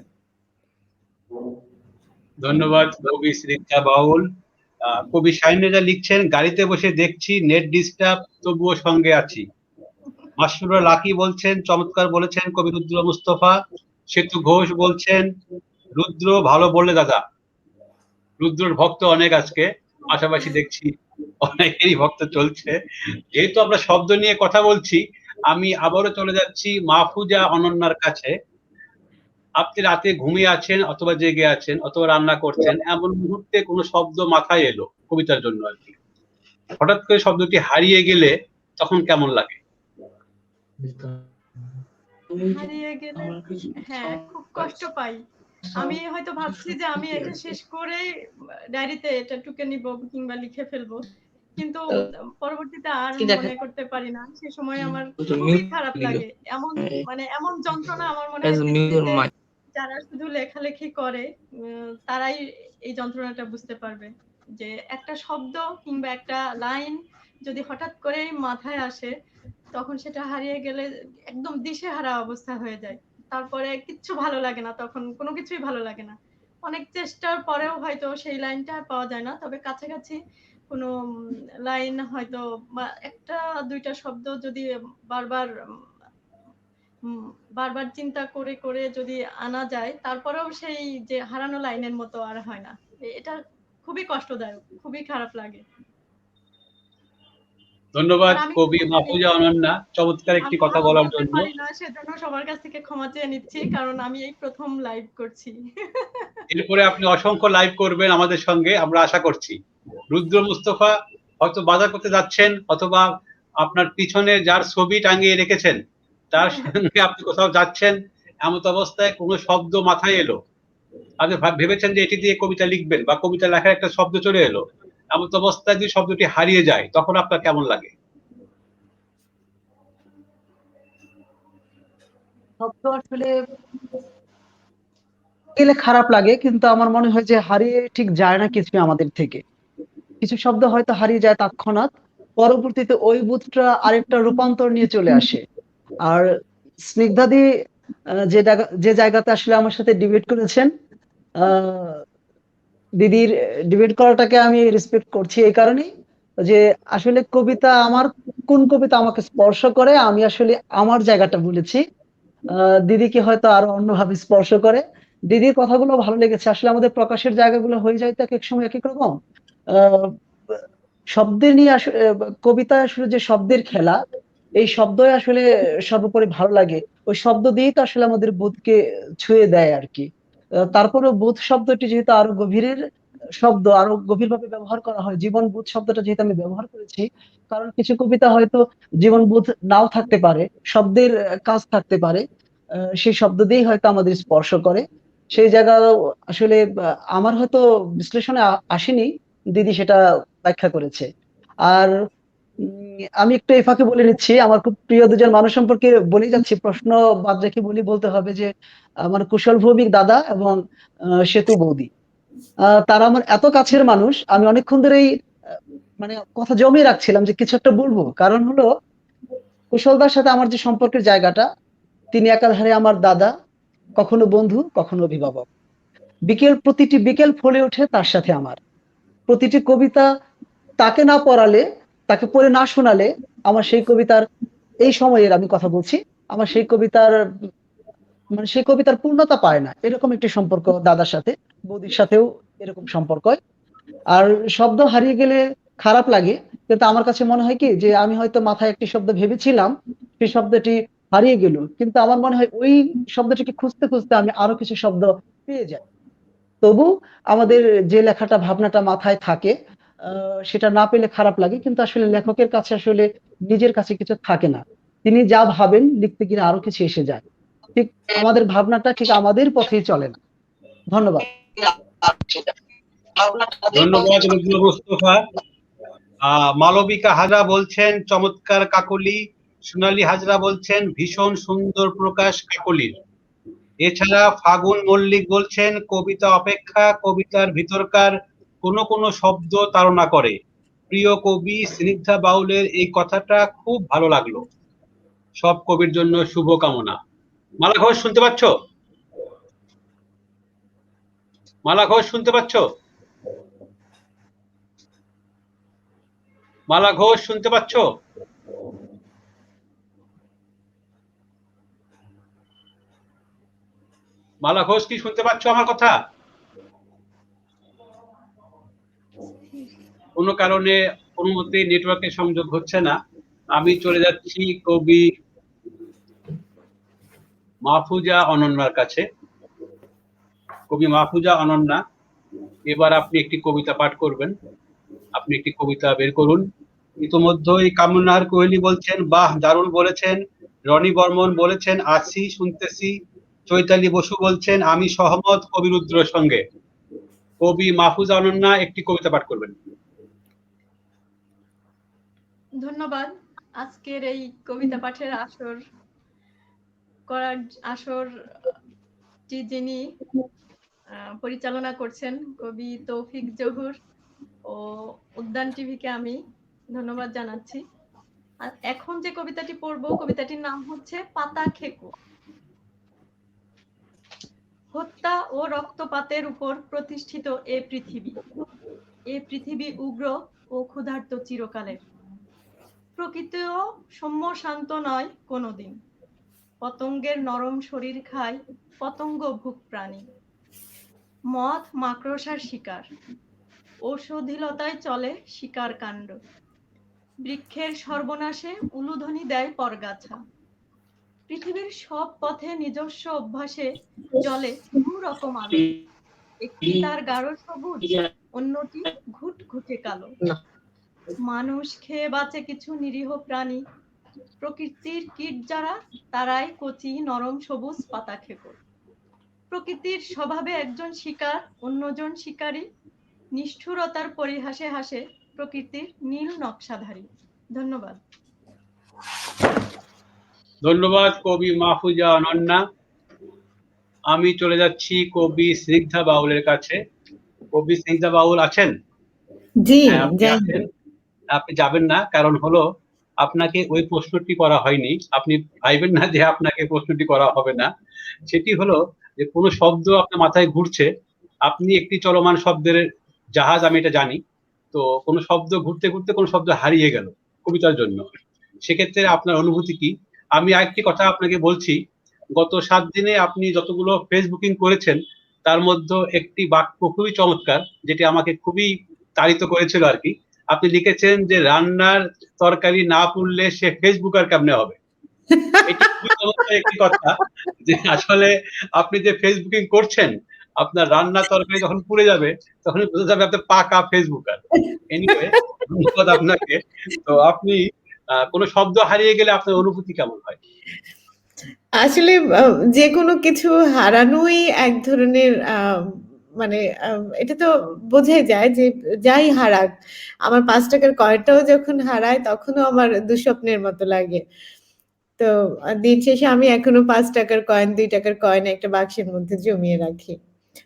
A: ধন্যবাদ কবি স্নিগ্ধা বাউল। কবি শাহিন রেজা লিখছেন, গাড়িতে বসে দেখছি নেট ডিস্টার্ব, তবুও সঙ্গে আছি। মাসুরা লাকি বলছেন, চমৎকার বলেছেন কবি রুদ্র মুস্তফা। সেতু ঘোষ বলছেন, রুদ্র ভালো বললে দাদা। রুদ্রর ভক্ত অনেক আজকে, পাশাপাশি দেখছি অনেকেরই ভক্ত চলছে। যেহেতু আমরা শব্দ নিয়ে কথা বলছি, আমি আবারও চলে যাচ্ছি মাহফুজা অনন্যার কাছে। আপনি রাতে ঘুমিয়ে আছেন অথবা জেগে আছেন অথবা রান্না করছেন, এমন মুহূর্তে কোনো শব্দ মাথায় এলো কবিতার জন্য আর কি, হঠাৎ করে শব্দটি হারিয়ে গেলে তখন কেমন লাগে?
C: হারিয়ে গেলে হ্যাঁ খুব কষ্ট পাই। আমি হয়তো ভাবছি যে আমি এটা শেষ করেই ডায়েরিতে এটা টুকে নিব কিংবা লিখে ফেলবো, কিন্তু পরবর্তীতে আর মনে করতে পারি না। সে সময় আমার খুবই খারাপ লাগে। এমন যন্ত্রণা আমার মনে হয় পৃথিবীতে যারা শুধু লেখালেখি করে তারাই এই যন্ত্রণাটা বুঝতে পারবে, যে একটা শব্দ কিংবা একটা লাইন যদি হঠাৎ করে মাথায় আসে, তখন সেটা হারিয়ে গেলে একদম দিশেহারা অবস্থা হয়ে যায়। তারপরে কিচ্ছু ভালো লাগে না, তখন কোনো কিছুই ভালো লাগে না। অনেক চেষ্টার পরেও হয়তো সেই লাইনটা পাওয়া যায় না, তবে কাছাকাছি কোনো লাইন হয়তো বা একটা দুইটা শব্দ যদি বারবার বারবার চিন্তা করে করে যদি আনা যায়, তারপরেও সেই যে হারানো লাইনের মতো আর হয় না। এটা খুবই কষ্টদায়ক, খুবই খারাপ লাগে।
A: ধন্যবাদ কবি মাহফুজা অনন্যা, চমৎকার একটি কথা বলার জন্য।
C: সেজন্য সবার কাছ থেকে ক্ষমা চেয়ে নিচ্ছি, কারণ আমি এই প্রথম লাইভ করছি।
A: এরপরে আপনি অসংখ্য লাইভ করবেন আমাদের সঙ্গে, আমরা আশা করছি। রুদ্র মুস্তফা হয়তো বাজার করতে যাচ্ছেন, অথবা আপনার পিছনে যার ছবি টাঙিয়ে রেখেছেন তার সঙ্গে আপনি কোথাও যাচ্ছেন, এমত অবস্থায় কোনো শব্দ মাথায় এলো, আপনি ভেবেছেন যে এটি দিয়ে কবিতা লিখবেন বা কবিতা লেখার একটা শব্দ চলে এলো, এমত অবস্থায় যদি শব্দটি হারিয়ে যায় তখন আপনার কেমন লাগে?
F: শব্দ আসলে গেলে খারাপ লাগে, কিন্তু আমার মনে হয় যে হারিয়ে ঠিক যায় না কিছু আমাদের থেকে। কিছু শব্দ হয়তো হারিয়ে যায় তৎক্ষণাৎ, পরবর্তীতে ওই বোধটা আরেকটা রূপান্তর নিয়ে চলে আসে। আর স্নিগ্ধাদি যে জায়গাতে আসলে আমার সাথে ডিবেট করেছেন, দিদির ডিবেট করাটাকে আমি রেসপেক্ট করছি এই কারণেই যে আসলে কবিতা আমার কোন কবিতা আমাকে স্পর্শ করে, আমি আসলে আমার জায়গাটা বলেছি। দিদিকে হয়তো আরো অন্যভাবে স্পর্শ করে। দিদির কথাগুলো ভালো লেগেছে। আসলে আমাদের প্রকাশের জায়গাগুলো হয়ে যায় তো এক এক সময় এক এক রকম। আহ শব্দের নিয়ে আসলে কবিতায় আসলে যে শব্দের খেলা, এই শব্দই আসলে সর্বোপরি ভালো লাগে। ওই শব্দ দিয়েই তো আসলে আমাদের বোধকে ছুঁয়ে দেয় আর কি। তারপরে বোধ শব্দটি যেহেতু আরো গভীরের শব্দ, আরো গভীর ভাবে ব্যবহার করা হয়, জীবন বোধ শব্দটা যেহেতু আমি ব্যবহার করেছি, কারণ কিছু কবিতা হয়তো জীবন বোধ নাও থাকতে পারে, শব্দের কাজ থাকতে পারে, সেই শব্দ দিয়েই হয়তো আমাদের স্পর্শ করে। সেই জায়গা আসলে আমার হয়তো বিশ্লেষণে আসেনি, দিদি সেটা ব্যাখ্যা করেছে। আর আমি একটু এই ফাঁকে বলে নিচ্ছি, আমার খুব প্রিয় দুজন মানুষ সম্পর্কে বলে যাচ্ছি, প্রশ্ন বাদ রেখে বলতে হবে যে আমার কুশল ভৌমিক দাদা এবং সেতু বৌদি, তারা আমার এত কাছের মানুষ। আমি অনেকক্ষণ ধরেই মানে কথা জমিয়ে রাখছিলাম যে কিছু একটা বলবো, কারণ হলো কুশলদার সাথে আমার যে সম্পর্কের জায়গাটা, তিনি একাধারে আমার দাদা, কখনো বন্ধু, কখনো অভিভাবক। প্রতিটি বিকেল ফলে ওঠে তার সাথে আমার। প্রতিটি কবিতা তাকে না পড়ালে, তাকে পড়ে না শোনালে আমার সেই কবিতার, এই সময়ের আমি কথা বলছি, আমার সেই কবিতার সেই কবিতার পূর্ণতা পায় না। এরকম একটি সম্পর্ক দাদার সাথে, বৌদির সাথেও এরকম সম্পর্ক। আর শব্দ হারিয়ে গেলে খারাপ লাগে, কিন্তু আমার কাছে মনে হয় কি যে আমি হয়তো মাথায় একটি শব্দ ভেবেছিলাম, সেই শব্দটি হারিয়ে গেল, কিন্তু আমার মনে হয় ওই শব্দটিকে খুঁজতে খুঁজতে আমি আরো কিছু শব্দ পেয়ে যাই। তবু আমাদের যে লেখাটা ভাবনাটা মাথায় থাকে, সেটা না পেলে খারাপ লাগে, কিন্তু আসলে লেখকের কাছে আসলে নিজের কাছে কিছু থাকে না, তিনি যা ভাবেন লিখতে গিয়ে আরো কিছু এসে যায়। ঠিক আমাদের ভাবনাটা ঠিক আমাদের পথেই চলে না। ধন্যবাদ।
A: ধন্যবাদ রুদ্র মুস্তফা। মালবিকা হাজরা বলছেন চমৎকার কাকলি, সোনালী হাজরা বলছেন ভীষণ সুন্দর প্রকাশ কাকলির। এছাড়া ফাগুন মল্লিক বলছেন কবিতা অপেক্ষা কবিতার ভিতরকার কোন কোন শব্দ তাড়না করে। প্রিয় কবি স্নিগ্ধা বাউলের এই কথাটা খুব ভালো লাগলো। সব কবির জন্য শুভকামনা। মালা ঘোষ শুনতে পাচ্ছ? মালা ঘোষ শুনতে পাচ্ছ? মালা ঘোষ শুনতে পাচ্ছ? মালা ঘোষ কি শুনতে পাচ্ছ আমার কথা? কোনো কারণে কোনো মতে নেটওয়ার্কের সংযোগ হচ্ছে না। আমি চলে যাচ্ছি কবি মাহফুজা অনন্যার কাছে। কবি মাহফুজা অনন্যা, এবার আপনি একটি কবিতা পাঠ করবেন। আপনি একটি কবিতা বের করুন। ইতোমধ্যেই কামনার কোহলি বলছেন বাহ দারুণ বলেছেন। রনি বর্মন বলেছেন আছি শুনতেছি। চৈতালি বসু বলছেন আমি সহমত কবি রুদ্রর সঙ্গে। কবি মাহফুজা অনন্যা একটি কবিতা পাঠ করবেন।
C: ধন্যবাদ। আজকের এই কবিতা পাঠের আসরটি যিনি পরিচালনা করছেন কবি তৌফিক জহুর ও উদ্যান টিভিকে আমি ধন্যবাদ জানাচ্ছি। আর এখন যে কবিতাটি পড়ব, কবিতাটির নাম হচ্ছে পাতা খেকো। হত্যা ও রক্তপাতের উপর প্রতিষ্ঠিত এ পৃথিবী উগ্র ও ক্ষুধার্ত চিরকালের। প্রকৃতিও সৌম্য শান্ত নয় কোনোদিন। পতঙ্গের নরম শরীর খায় পতঙ্গ ভুক প্রাণী। মথ মাকড়সার শিকার, ঔষধিলতায় চলে শিকার কাণ্ড। বৃক্ষের সর্বনাশে উলুধ্বনি দেয় পরগাছা। পৃথিবীর সব পথে নিজস্ব অভ্যাসে জলে দু রকম আলো। একটি তার গাঢ় সবুজ, অন্যটি ঘুটঘুটে কালো। মানুষ খেয়ে বাঁচে কিছু নিরীহ প্রাণী। প্রকৃতির কীট যারা তারাই কচি নরম সবুজ পাতা খেকো। প্রকৃতির স্বভাবে একজন শিকার অন্যজন শিকারী। নিষ্ঠুরতার পরিহাসে হাসে প্রকৃতির নীল নকশাধারী। ধন্যবাদ।
A: ধন্যবাদ কবি মাহফুজা অনন্যা। আমি চলে যাচ্ছি কবি স্নিগ্ধা বাউলের কাছে। কবি স্নিগ্ধা বাউল আছেন?
B: জি,
A: হ্যাঁ, আপনি আছেন। আপনি যাবেন না, কারণ হলো আপনাকে ওই প্রশ্নটি করা হয়নি। আপনি ভাইবেন না যে আপনাকে প্রশ্নটি করা হবে না। সেটি হলো যে কোনো শব্দ আপনার মাথায় ঘুরছে, আপনি একটি চলমান শব্দের জাহাজ, আমি এটা জানি। তো কোনো শব্দ ঘুরতে ঘুরতে কোনো শব্দ হারিয়ে গেল কবিতার জন্য, সেক্ষেত্রে আপনার অনুভূতি কি? আমি আরেকটি কথা আপনাকে বলছি, গত 7 দিনে আপনি যতগুলো ফেসবুকিং করেছেন তার মধ্যে একটি বাক্য খুবই চমৎকার, যেটি আমাকে খুবই তাড়িত করেছিল আর কি। আপনি লিখেছেন যে রান্নার তরকারি না পুড়লে সে ফেসবুকার কেমনে হবে। এটি খুবই চমৎকার একটি কথা, যে আসলে আপনি যে ফেসবুকিং করছেন, আপনার রান্না তরকারি যখন পুড়ে যাবে তখনই বোঝা যাবে আপনি পাকা ফেসবুকার। এনিওয়ে, ধন্যবাদ আপনাকে। তো আপনি কোনো শব্দ হারিয়ে গেলে আপনার অনুভূতি কেমন হয়?
B: আসলে যে কোনো কিছু হারানোই এক ধরনের মানে এটা তো বোঝাই যায় যে যাই হারাক, আমার ৫ টাকার কয়েনটাও যখন হারায় তখনও আমার দুঃস্বপ্নের মতো লাগে। তো দিন শেষে আমি এখনো ৫ টাকার কয়েন, ২ টাকার কয়েন একটা বাক্সের মধ্যে জমিয়ে রাখি।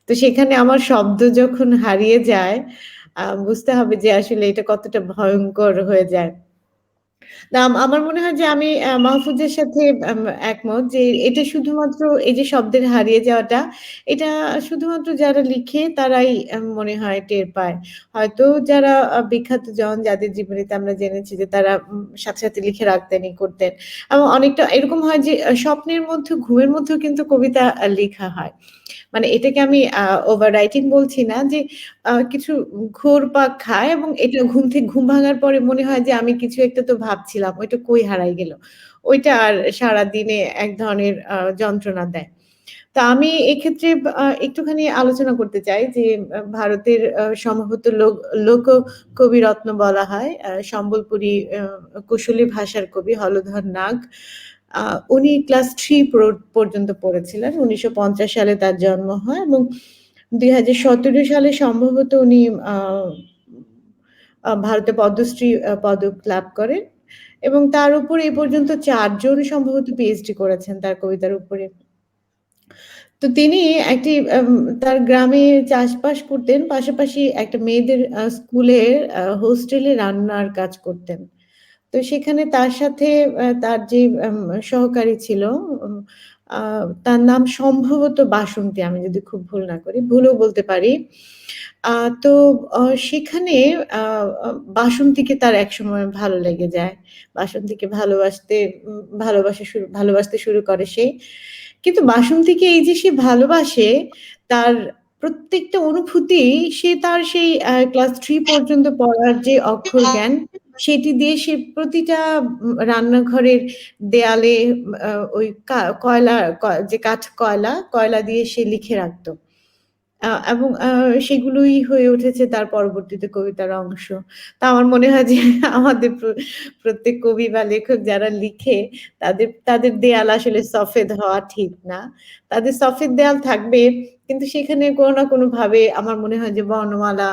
B: তো সেখানে আমার শব্দ যখন হারিয়ে যায়, বুঝতে হবে যে আসলে এটা কতটা ভয়ংকর হয়ে যায়। না, আমার মনে হয় যে আমি মাহফুজের সাথে একমত যে এটা শুধুমাত্র এই যে শব্দের হারিয়ে যাওয়াটা, এটা শুধুমাত্র যারা লিখে তারাই মনে হয় টের পায়। হয়তো যারা বিখ্যাত জন যাদের জীবনীতে আমরা জেনেছি যে তারা সাথে, সাথে লিখে রাখতেন, করতেন। এবং অনেকটা এরকম হয় যে স্বপ্নের মধ্যে ঘুমের মধ্যেও কিন্তু কবিতা লেখা হয়। মানে এটাকে আমি ওভার রাইটিং বলছি না, যে কিছু ঘুরপাক খায় এবং এটা ঘুম ভাঙার পরে মনে হয় যে আমি কিছু একটা তো ভাবছিলাম, ওইটা কই হারায় গেল। ওইটা আর সারাদিনে এক ধরনের যন্ত্রণা দেয়। তো আমি এক্ষেত্রে একটুখানি আলোচনা করতে চাই যে ভারতের সম্ভবত লোক কবিরত্ন বলা হয় সম্বলপুরী কুশলী ভাষার কবি হলধর নাগ। উনি ক্লাস 3 পর্যন্ত পড়েছিলেন। 1950 সালে তার জন্ম হয় এবং 2017 সালে সম্ভবত উনি ভারতে পদ্মশ্রী পদক লাভ করেন এবং তার উপর এ পর্যন্ত 4 জন সম্ভবত পিএইচডি করেছেন তার কবিতার উপরে। তো তিনি একটি তার গ্রামে চাষবাস করতেন, পাশাপাশি একটা মেয়েদের স্কুলের হোস্টেলে রান্নার কাজ করতেন। তো সেখানে তার সাথে তার যে সহকারী ছিল, উম আ তার নাম সম্ভবত বাসন্তী, আমি যদি খুব ভুল না করি, ভুলও বলতে পারি। আ তো সেখানে আ আ বাসন্তীকে তার একসময় ভালো লেগে যায়। বাসন্তীকে ভালোবাসতে শুরু করে সে। কিন্তু বাসন্তীকে এই যে সে ভালোবাসে, তার প্রত্যেকটা অনুভূতি সে তার সেই ক্লাস 3 পর্যন্ত পড়ার যে অক্ষর জ্ঞান, সেটি দিয়ে সে প্রতিটা রান্নাঘরের দেয়ালে ওই কয়লা যে কয়লা দিয়ে সে লিখে রাখত। এবং সেগুলোই হয়ে উঠেছে তার পরবর্তীতে কবিতার অংশ। তো আমার মনে হয় যে আমাদের প্রত্যেক কবি বা লেখক যারা লিখে তাদের দেয়াল আসলে সফেদ হওয়া ঠিক না। তাদের সফেদ দেয়াল থাকবে, কিন্তু সেখানে কোনো না কোনোভাবে আমার মনে হয় যে বর্ণমালা,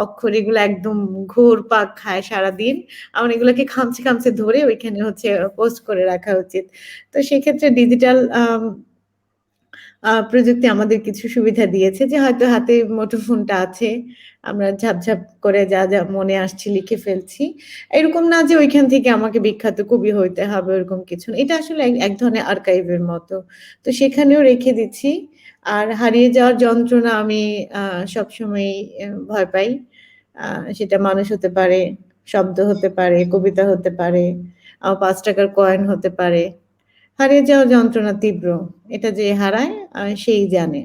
B: অক্ষর এগুলো একদম ঘুরপাক খায় সারাদিন। আমার এগুলোকে খামচে, খামচে ধরে ওইখানে হচ্ছে পোস্ট করে রাখা উচিত। তো সেক্ষেত্রে ডিজিটাল প্রযুক্তি আমাদের কিছু সুবিধা দিয়েছে যে হয়তো হাতে মুঠোফোনটা আছে। আমরা ঝাপঝাপ করে যা মনে আসছে লিখে ফেলছি। এরকম না যে ঐখান থেকে আমাকে বিখ্যাত কবি হইতে হবে ওরকম কিছু না। এটা আসলে এক ধরনের আর্কাইভ এর মতো। তো সেখানেও রেখে দিচ্ছি। আর হারিয়ে যাওয়ার যন্ত্রণা আমি আ সবসময়ই ভয় পাই। আ সেটা মানুষ হতে পারে, শব্দ হতে পারে, কবিতা হতে পারে, ৳৫ কয়েন হতে পারে। হারিয়ে যাওয়ার যন্ত্রণা তীব্র। এটা যে হারায় সেই জানে।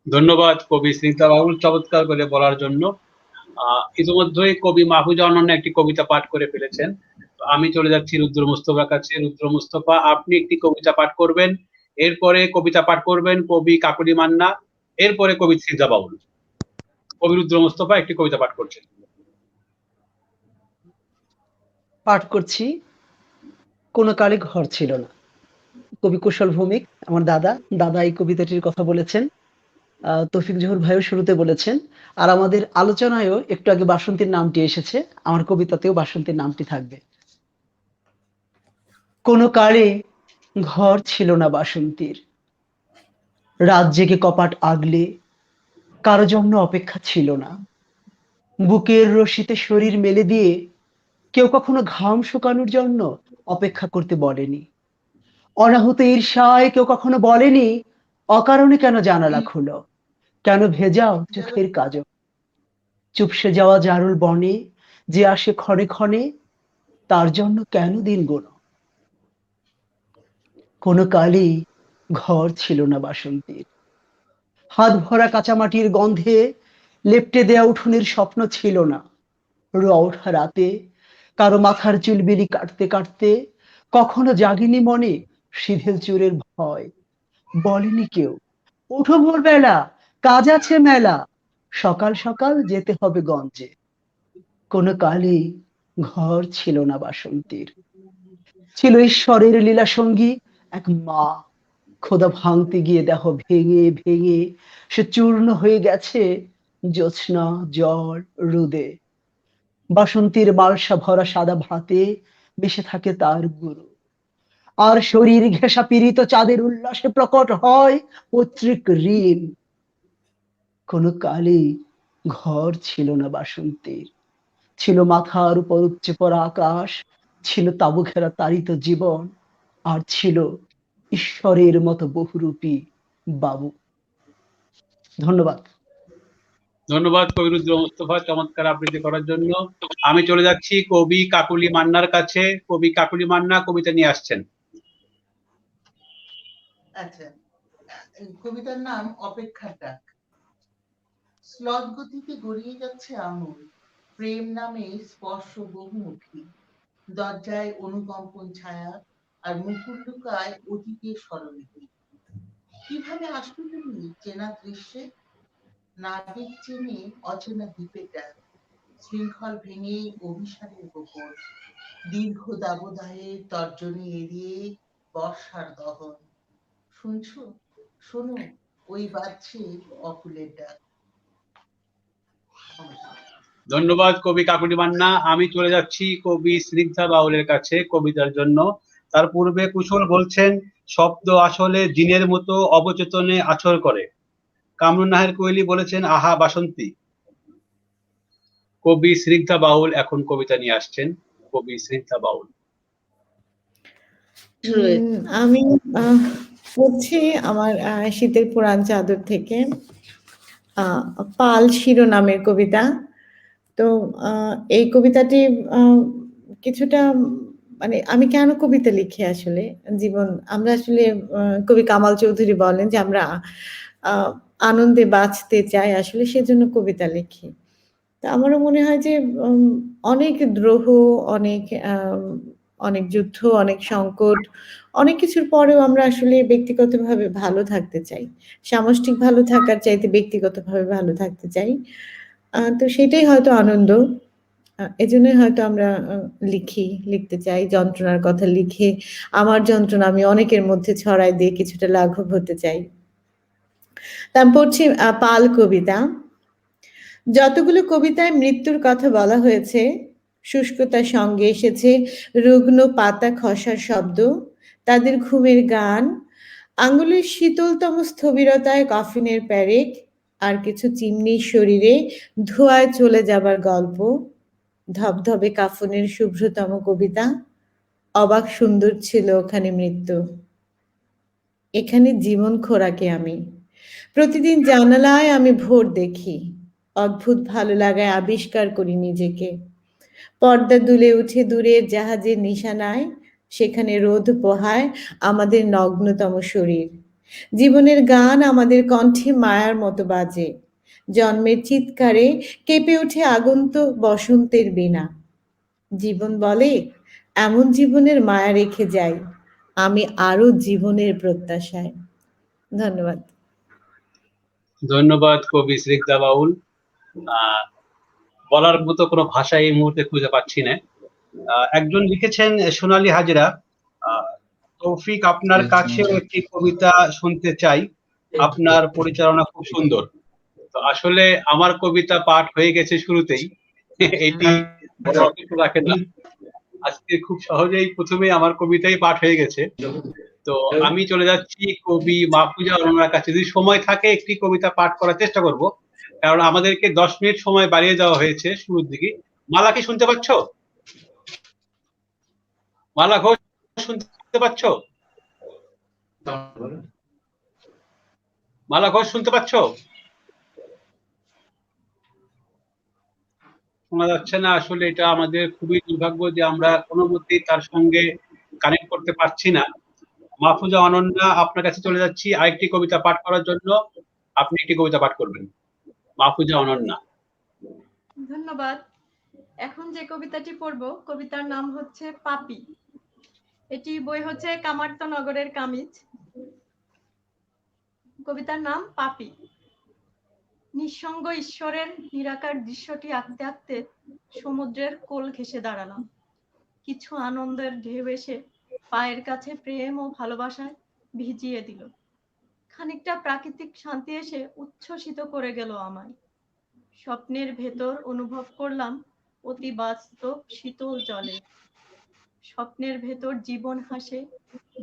A: ধন্যবাদ কবি স্নিগ্ধা বাউল চমৎকার করে বলার জন্য। ইতিমধ্যেই কবি মাহফুজা অনন্যা একটি কবিতা পাঠ করে ফেলেছেন। তো আমি চলে যাচ্ছি রুদ্র মুস্তফার কাছে। রুদ্র মুস্তফা, আপনি একটি কবিতা পাঠ করবেন। এরপরে কবিতা পাঠ করবেন কবি কাকলি মান্না। এরপরে কবি স্নিগ্ধা বাউল। কবি রুদ্র মুস্তফা একটি কবিতা পাঠ করছেন।
F: পাঠ করছি। কোনো কালে ঘর ছিল না। কবি কুশল ভৌমিক, আমার দাদা এই কবিতাটির কথা বলেছেন। তৌফিক জহুর ভাইও শুরুতে বলেছেন। আর আমাদের আলোচনায়ও একটু আগে বাসন্তীর নামটি এসেছে। আমার কবিতাতেও বাসন্তীর নামটি থাকবে। কোনো কালে ঘর ছিল না বাসন্তীর, রাত জেগে কপাট আগলে কারো জন্য অপেক্ষা ছিল না। বুকের রশিতে শরীর মেলে দিয়ে কেউ কখনো ঘাম শুকানোর জন্য অপেক্ষা করতে বলেনি। অনাহুত ঈর্ষায় কেউ কখনো বলেনি অকারণে কেন জানালা খুলো, কেন ভেজাও চোখের কাজল। চুপসে যাওয়া জারুল বনে যে আসে ক্ষণে ক্ষণে, তার জন্য কেন দিন গোনো। কোনো কালই ঘর ছিল না বাসন্তীর, হাত ভরা কাঁচামাটির গন্ধে লেপ্টে দেয়া উঠোনের স্বপ্ন ছিল না। রোয়া ওঠা রাতে কারো মাথার চুল বিলি কাটতে কাটতে কখনো জাগেনি মনে সিঁধেল চুরের ভয়। বলেনি কেউ ওঠো ভোরবেলা, কাজ আছে মেলা, সকাল সকাল যেতে হবে গঞ্জে। কোনো কালই ঘর ছিল না বাসন্তীর, ছিল ঈশ্বরের লীলা সঙ্গী এক মা। খোদা ভাঙতে গিয়ে দেখো ভেঙে ভেঙে সে চূর্ণ হয়ে গেছে জ্যোৎস্না জল রোদে। বাসন্তীর মালসা ভরা সাদা ভাতে মিশে থাকে তার গুরু, আর শরীর ঘেঁষা পীড়িত চাঁদের উল্লাসে প্রকট হয় পৈতৃক ঋণ। কোনো কালই ঘর ছিল না বাসন্তীর, ছিল মাথার উপর উপচে পড়া আকাশ, ছিল তাবু ঘেরা তাড়িত জীবন, আর ছিল ঈশ্বরের মতো বহুরূপী বাবু। ধন্যবাদ।
A: ধন্যবাদ কবি রুদ্র মুস্তফা চমৎকার আবৃত্তি করার জন্য। আমি চলে যাচ্ছি কবি কাকুলি মান্নার কাছে। কবি কাকুলি মান্না কবিতা নিয়ে আসছেন।
D: আচ্ছা, কবিতার নাম অপেক্ষার ডাক। স্লথ গতিতে গড়িয়ে যাচ্ছে আঙুল, প্রেম নামে স্পর্শ বহুমুখী। দরজায় অনুকম্পন ছায়া, আর মুকুল লুকায় অতীতের স্মরণে। কিভাবে আসবে তুমি চেনা দৃশ্যে, নাবিক চেনে অচেনা দ্বীপের ডাক। শৃঙ্খল ভেঙে অভিসারের গোপন, দীর্ঘ দাবদাহে তর্জনী এড়িয়ে বর্ষার দহন। শুনছো, শোনো, ওই বাজছে অকুলের ডাক।
A: ধন্যবাদ কবি কাকুলি মান্না। আমি চলে যাচ্ছি কবি স্নিগ্ধা বাউলের কাছে কবিতার জন্য। তার পূর্বে কুশল বলছেন, শব্দ আসলে জিনের মতো অবচেতনে আছর করে। কামরুন নাহার কোয়েলি বলেছেন, আহা বাসন্তী। কবি স্নিগ্ধা বাউল এখন কবিতা নিয়ে আসছেন। কবি স্নিগ্ধা বাউল।
B: আমি পড়ছি আমার শীতের পুরাণ চাদর থেকে পাল শিরোনামের কবিতা। তো এই কবিতাটি কিছুটা মানে আমি কেন কবিতা লিখি আসলে জীবন আমরা আসলে কবি কামাল চৌধুরী বলেন যে আমরা আনন্দে বাঁচতে চাই, আসলে সেজন্য কবিতা লিখি। তো আমারও মনে হয় যে অনেক দ্রোহ, অনেক অনেক যুদ্ধ, অনেক সংকট, অনেক কিছুর পরেও আমরা আসলে ব্যক্তিগতভাবে ভালো থাকতে চাই। সামষ্টিক ভালো থাকার চাইতে ব্যক্তিগতভাবে ভালো থাকতে চাই। তো সেটাই হয়তো আনন্দ। এজন্যই হয়তো আমরা লিখতে চাই। যন্ত্রণার কথা লিখে আমার যন্ত্রণা আমি অনেকের মধ্যে ছড়ায় দিয়ে কিছুটা লাঘব হতে চাই। তা আমি পড়ছি পাল কবিতা। যতগুলো কবিতায় মৃত্যুর কথা বলা হয়েছে, শুষ্কতার সঙ্গে এসেছে রুগ্ন পাতা খসার শব্দ, তাদের ঘুমের গান, আঙ্গুলের শীতলতম স্থবিরতায় কফিনের প্যারেক, আর কিছু চিমনির শরীরে ধোঁয়ায় চলে যাবার গল্প, ধবধবে কাফনের শুভ্রতম কবিতা, অবাক সুন্দর ছিল ওখানে মৃত্যু। এখানে জীবন খোরাকে আমি। প্রতিদিন জানালায় আমি ভোর দেখি, অদ্ভুত ভালো লাগায় আবিষ্কার করি নিজেকে। পর্দা দুলে উঠে দূরের জাহাজের নিশানায়, সেখানে রোদ পোহায় আমাদের নগ্নতম শরীর। জীবনের গান আমাদের কণ্ঠে মায়ার মতো বাজে, জন্মের চিৎকারে কেঁপে ওঠে আগন্তুক বসন্তের বীণা। জীবন বলে, এমন জীবনের মায়া রেখে যাই, আমি আরো জীবনের প্রত্যাশায়। ধন্যবাদ।
A: ধন্যবাদ কবি স্নিগ্ধা বাউল। বলার মতো কোনো ভাষা এই মুহূর্তে খুঁজে পাচ্ছি না। একজন লিখেছেন সোনালী হাজরা, তৌফিক আপনার কাছেও একটি কবিতা শুনতে চাই, আপনার পরিচালনা খুব সুন্দর। তো আসলে আমার কবিতা পাঠ হয়ে গেছে শুরুতেই, এটি কিছু রাখে না। আজকে খুব সহজেই প্রথমেই আমার কবিতাই পাঠ হয়ে গেছে। তো আমি চলে যাচ্ছি কবি মাহফুজা আলমের কাছে। যদি সময় থাকে একটি কবিতা পাঠ করার চেষ্টা করব, কারণ আমাদেরকে 10 মিনিট সময় বাড়িয়ে দেওয়া হয়েছে শুরুর দিকে। মালা কি শুনতে পাচ্ছ? মালা ঘোষ শুনতে পাচ্ছ? মালা ঘোষ শুনতে পাচ্ছ? শোনা যাচ্ছে না। আসলে এটা আমাদের খুবই দুর্ভাগ্য যে আমরা কোনো মতেই তার সঙ্গে কানেক্ট করতে পারছি না। মাহফুজা অনন্যা, আপনার কাছে চলে যাচ্ছি আরেকটি কবিতা পাঠ করার জন্য। আপনি একটি কবিতা পাঠ করবেন। মাহফুজা অনন্যা।
C: ধন্যবাদ। এখন যে কবিতাটি পড়ব, কবিতার নাম হচ্ছে পাপী। এটি বই হচ্ছে কামার্ত নগরের কামিজ। কবিতার নাম পাপী। নিঃসঙ্গ ঈশ্বরের নিরাকার দৃশ্যটি আঁকতে আঁকতে সমুদ্রের কোল ঘেঁষে দাঁড়ালাম। কিছু আনন্দের ঢেউ এসে পায়ের কাছে প্রেম ও ভালোবাসায় ভিজিয়ে দিল। খানিকটা প্রাকৃতিক শান্তি এসে উচ্ছ্বসিত করে গেল আমায়। স্বপ্নের ভেতর অনুভব করলাম অতি বাস্তব শীতল জলে। স্বপ্নের ভেতর জীবন হাসে,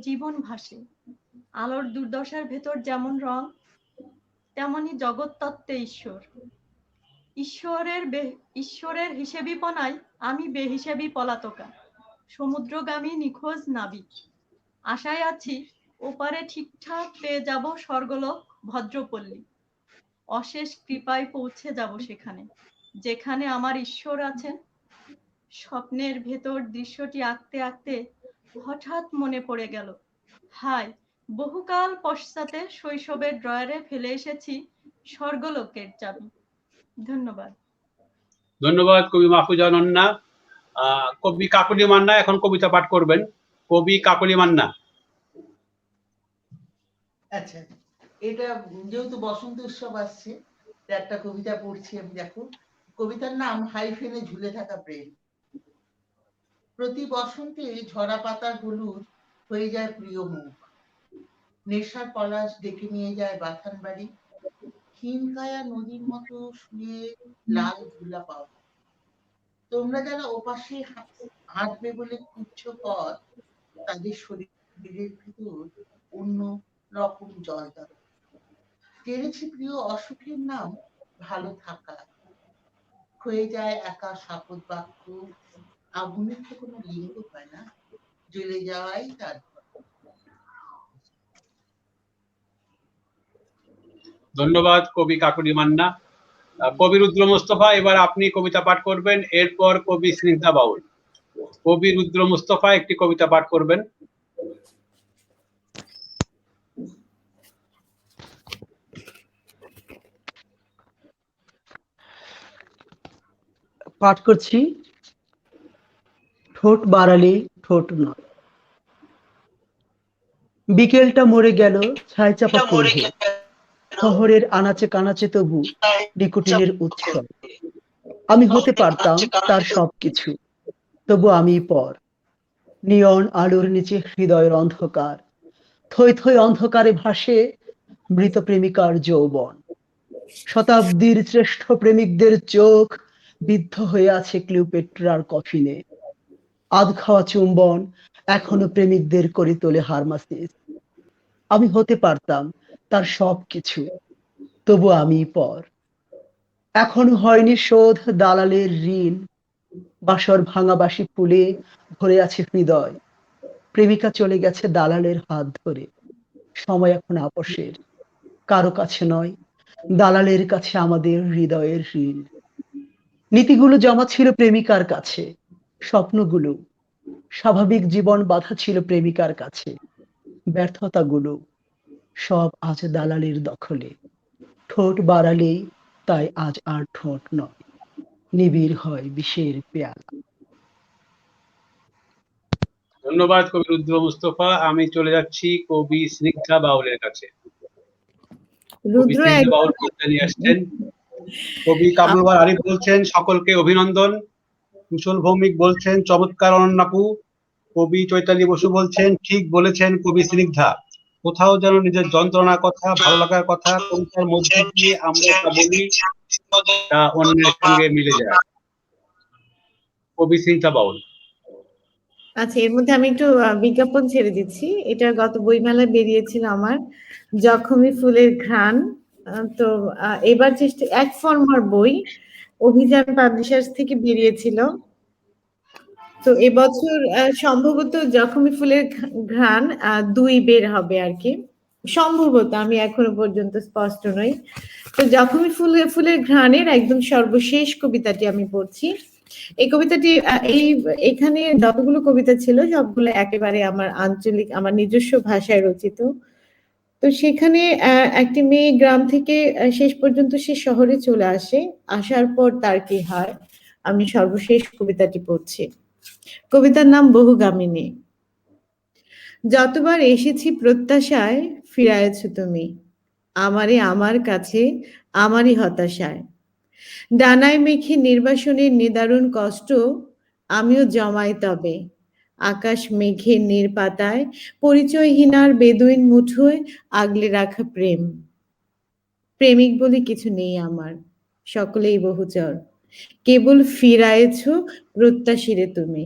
C: জীবন ভাসে। আলোর দুর্দশার ভেতর যেমন রং, তেমনি জগৎতত্ত্বে ঈশ্বর। ঈশ্বরের হিসেবিপনায় আমি বেহিসেবি পলাতকা, সমুদ্রগামী নিখোঁজ নাবিক। আশায় আছি ওপারে ঠিকঠাক পেয়ে যাব স্বর্গলোক ভদ্রপল্লী। অশেষ কৃপায় পৌঁছে যাব সেখানে, যেখানে আমার ঈশ্বর আছেন। স্বপ্নের ভেতর দৃশ্যটি আঁকতে আঁকতে হঠাৎ মনে পড়ে গেল, হায়, বহুকাল পশ্চাতে শৈশবের ড্রয়ারে ফেলে এসেছি স্বর্গলোকের চাবি। ধন্যবাদ।
A: ধন্যবাদ কবি মাহফুজা অনন্যা। কবি কাকলি মান্না এখন কবিতা পাঠ করবেন। কবি কাকলি মান্না।
D: আচ্ছা, এটা যেহেতু বসন্ত উৎসব আসছে, একটা কবিতা পড়ছি আমি। দেখো, কবিতার নাম হাইফেনে ঝুলে থাকা প্রেম। প্রতি বসন্তে ঝরা পাতার হলুদ হয়ে যায় প্রিয় মুখ, নেশার পলাশ ডেকে নিয়ে যায় বাথান বাড়ি, হিমকায়া নদীর মতো শুয়ে লাল ধুলা পাও। তোমরা যারা ওপাশে হাঁটবে বলে কুচ্ছ পথ, তাদের শরীরের ভিতর অন্য রকম জল দাও। জেনেছি প্রিয় অসুখের নাম ভালো থাকা, হয়ে যায় একা শাপদ বাক্য। আগুনের তো কোনো লিঙ্গ হয় না, জ্বলে যাওয়াই তার।
A: ধন্যবাদ কবি কাকুলি মান্না। কবি রুদ্র মোস্তফা, এবার আপনি কবিতা পাঠ করবেন, এরপর কবি স্নিগ্ধা বাউল। কবি রুদ্র মোস্তফা একটি কবিতা পাঠ করবেন।
F: পাঠ করছি ঠোঁট বাড়ালে ঠোঁট নয়। বিকেলটা মরে গেল ছায় চাপা পড়ে, শহরের আনাচে কানাচে তবু নিকোটিনের উৎসব। আমি হতে পারতাম তার সবকিছু, তবু আমি পর। নিয়ন আলোর নিচে হৃদয়ের অন্ধকার, থই থই অন্ধকারে ভাসে মৃত প্রেমিকার যৌবন। শতাব্দীর শ্রেষ্ঠ প্রেমিকদের চোখ বিদ্ধ হয়ে আছে ক্লিওপেট্রার কফিনে। আধ খাওয়া চুম্বন এখনো প্রেমিকদের করে তোলে হারমাসিস। আমি হতে পারতাম তার সবকিছু, তবু আমি পর। এখনো হয়নি শোধ দালালের ঋণ, বাসর ভাঙা বাসি ফুলে ভরে আছে হৃদয়। প্রেমিকা চলে গেছে দালালের হাত ধরে, সময় এখন আপোষের। কারো কাছে নয়, দালালের কাছে আমাদের হৃদয়ের ঋণ। নীতিগুলো জমা ছিল প্রেমিকার কাছে, স্বপ্নগুলো স্বাভাবিক জীবন বাধা ছিল প্রেমিকার কাছে। ব্যর্থতাগুলো সব আজ দালালের দখলে। ঠোঁট বাড়ালেই তাই আজ আর ঠোঁট নয়, নিবিড় হয় বিষের পেয়ালা।
A: ধন্যবাদ কবি রুদ্র মোস্তফা। আমি চলে যাচ্ছি কবি স্নিগ্ধা বাউলের কাছে। কবি
B: রুদ্র
A: স্নিগ্ধা বাউল কবিতা নিয়ে আসছেন। কবি কামরুল আরিফ বলছেন সকলকে অভিনন্দন। কুশল ভৌমিক বলছেন চমৎকার অনন্যাপু। কবি চৈতালি বসু বলছেন ঠিক বলেছেন কবি স্নিগ্ধা। কোথাও যেন নিজের যন্ত্রণার কথা, ভালো লাগার কথা কবিতার মধ্যে দিয়ে আমরা তা বলি, তা অন্যের সঙ্গে মিলে যায়। কবি স্নিগ্ধা বাউল।
B: আচ্ছা, এর মধ্যে আমি একটু বিজ্ঞাপন ছেড়ে দিচ্ছি। এটা গত বইমেলায় বেরিয়েছিল আমার, জখমি ফুলের ঘ্রাণ। তো এবার চেষ্টা, এক ফর্মার বই অভিযান পাবলিশার্স থেকে বেরিয়েছিল। তো এবছর সম্ভবত জখমি ফুলের ঘ্রাণ 2 বের হবে আর কি, সম্ভবত, আমি এখনো পর্যন্ত স্পষ্ট নই। তো জখমি ফুলের ঘ্রাণের একদম সর্বশেষ কবিতাটি আমি পড়ছি। এই কবিতাটি এখানে যতগুলো কবিতা ছিল সবগুলো একেবারে আমার আঞ্চলিক, আমার নিজস্ব ভাষায় রচিত। তো সেখানে একটি মেয়ে গ্রাম থেকে শেষ পর্যন্ত সে শহরে চলে আসে, আসার পর তার কি হয়, আমি সর্বশেষ কবিতাটি পড়ছি। কবিতার নাম বহুগামিনী। যতবার এসেছি প্রত্যাশায় ফিরায়েছ তুমি, আমারে আমার কাছে আমারই হতাশায়। ডানায় মেখে নির্বাসনের নিদারুণ কষ্ট আমিও জমাই তবে, আকাশ মেঘের নির্পাতায় পরিচয়হীনার বেদুইন মুঠোয় আগলে রাখা প্রেম। প্রেমিক বলে কিছু নেই আমার, সকলেই বহুচর, কেবল ফিরায়েছ প্রত্যাশিরে তুমি।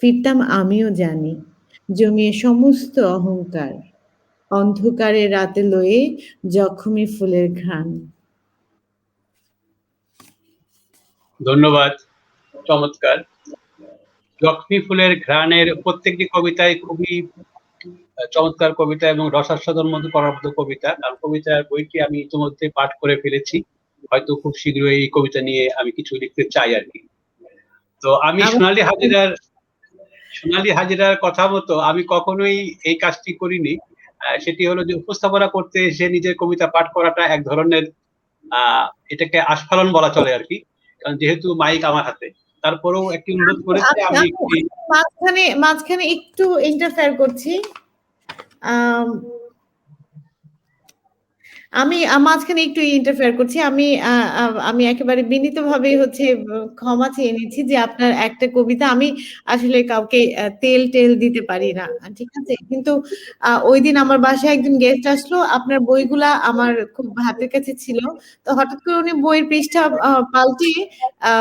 B: ফিরতাম আমিও জানি, জমিয়ে সমস্ত অহংকার, অন্ধকারে রাতে লয়ে জখমি ফুলের ঘ্রাণ।
A: ধন্যবাদ, চমৎকার। জখমি ফুলের ঘ্রাণের প্রত্যেকটি কবিতায় খুবই চমৎকার কবিতা এবং রসাস্বাদন মধ্যে করার মতো কবিতা। আর কবিতার বইটি আমি ইতিমধ্যে পাঠ করে ফেলেছি, হয়তো খুব শীঘ্রই এই কবিতা নিয়ে আমি কিছু লিখতে চাই আর কি। তো আমি সোনালী হাজিরার কথা মতো আমি কখনোই এই কাজটি করিনি। সেটি হলো যে উপস্থাপনা করতে এসে নিজের কবিতা পাঠ করাটা এক ধরনের এটাকে আস্ফালন বলা চলে আর কি, কারণ যেহেতু মাইক আমার হাতে। তারপরেও একটি অনুরোধ করেছে আমি
B: মাঝখানে একটু ইন্টারফেয়ার করছি। আমি মাঝখানে একটু ইন্টারফেয়ার করছি। আমি একেবারে বিনীতভাবে হচ্ছে ক্ষমা চেয়ে নিচ্ছি যে আপনার একটা কবিতা আমি আসলে কাউকে তেল-টেল দিতে পারি না। ঠিক আছে? কিন্তু ঐদিন আমার বাসায় একজন গেস্ট আসলো। আপনার বইগুলা আমার খুব হাতের কাছে ছিল। তো হঠাৎ করে উনি বইয়ের পৃষ্ঠা পাল্টিয়ে আ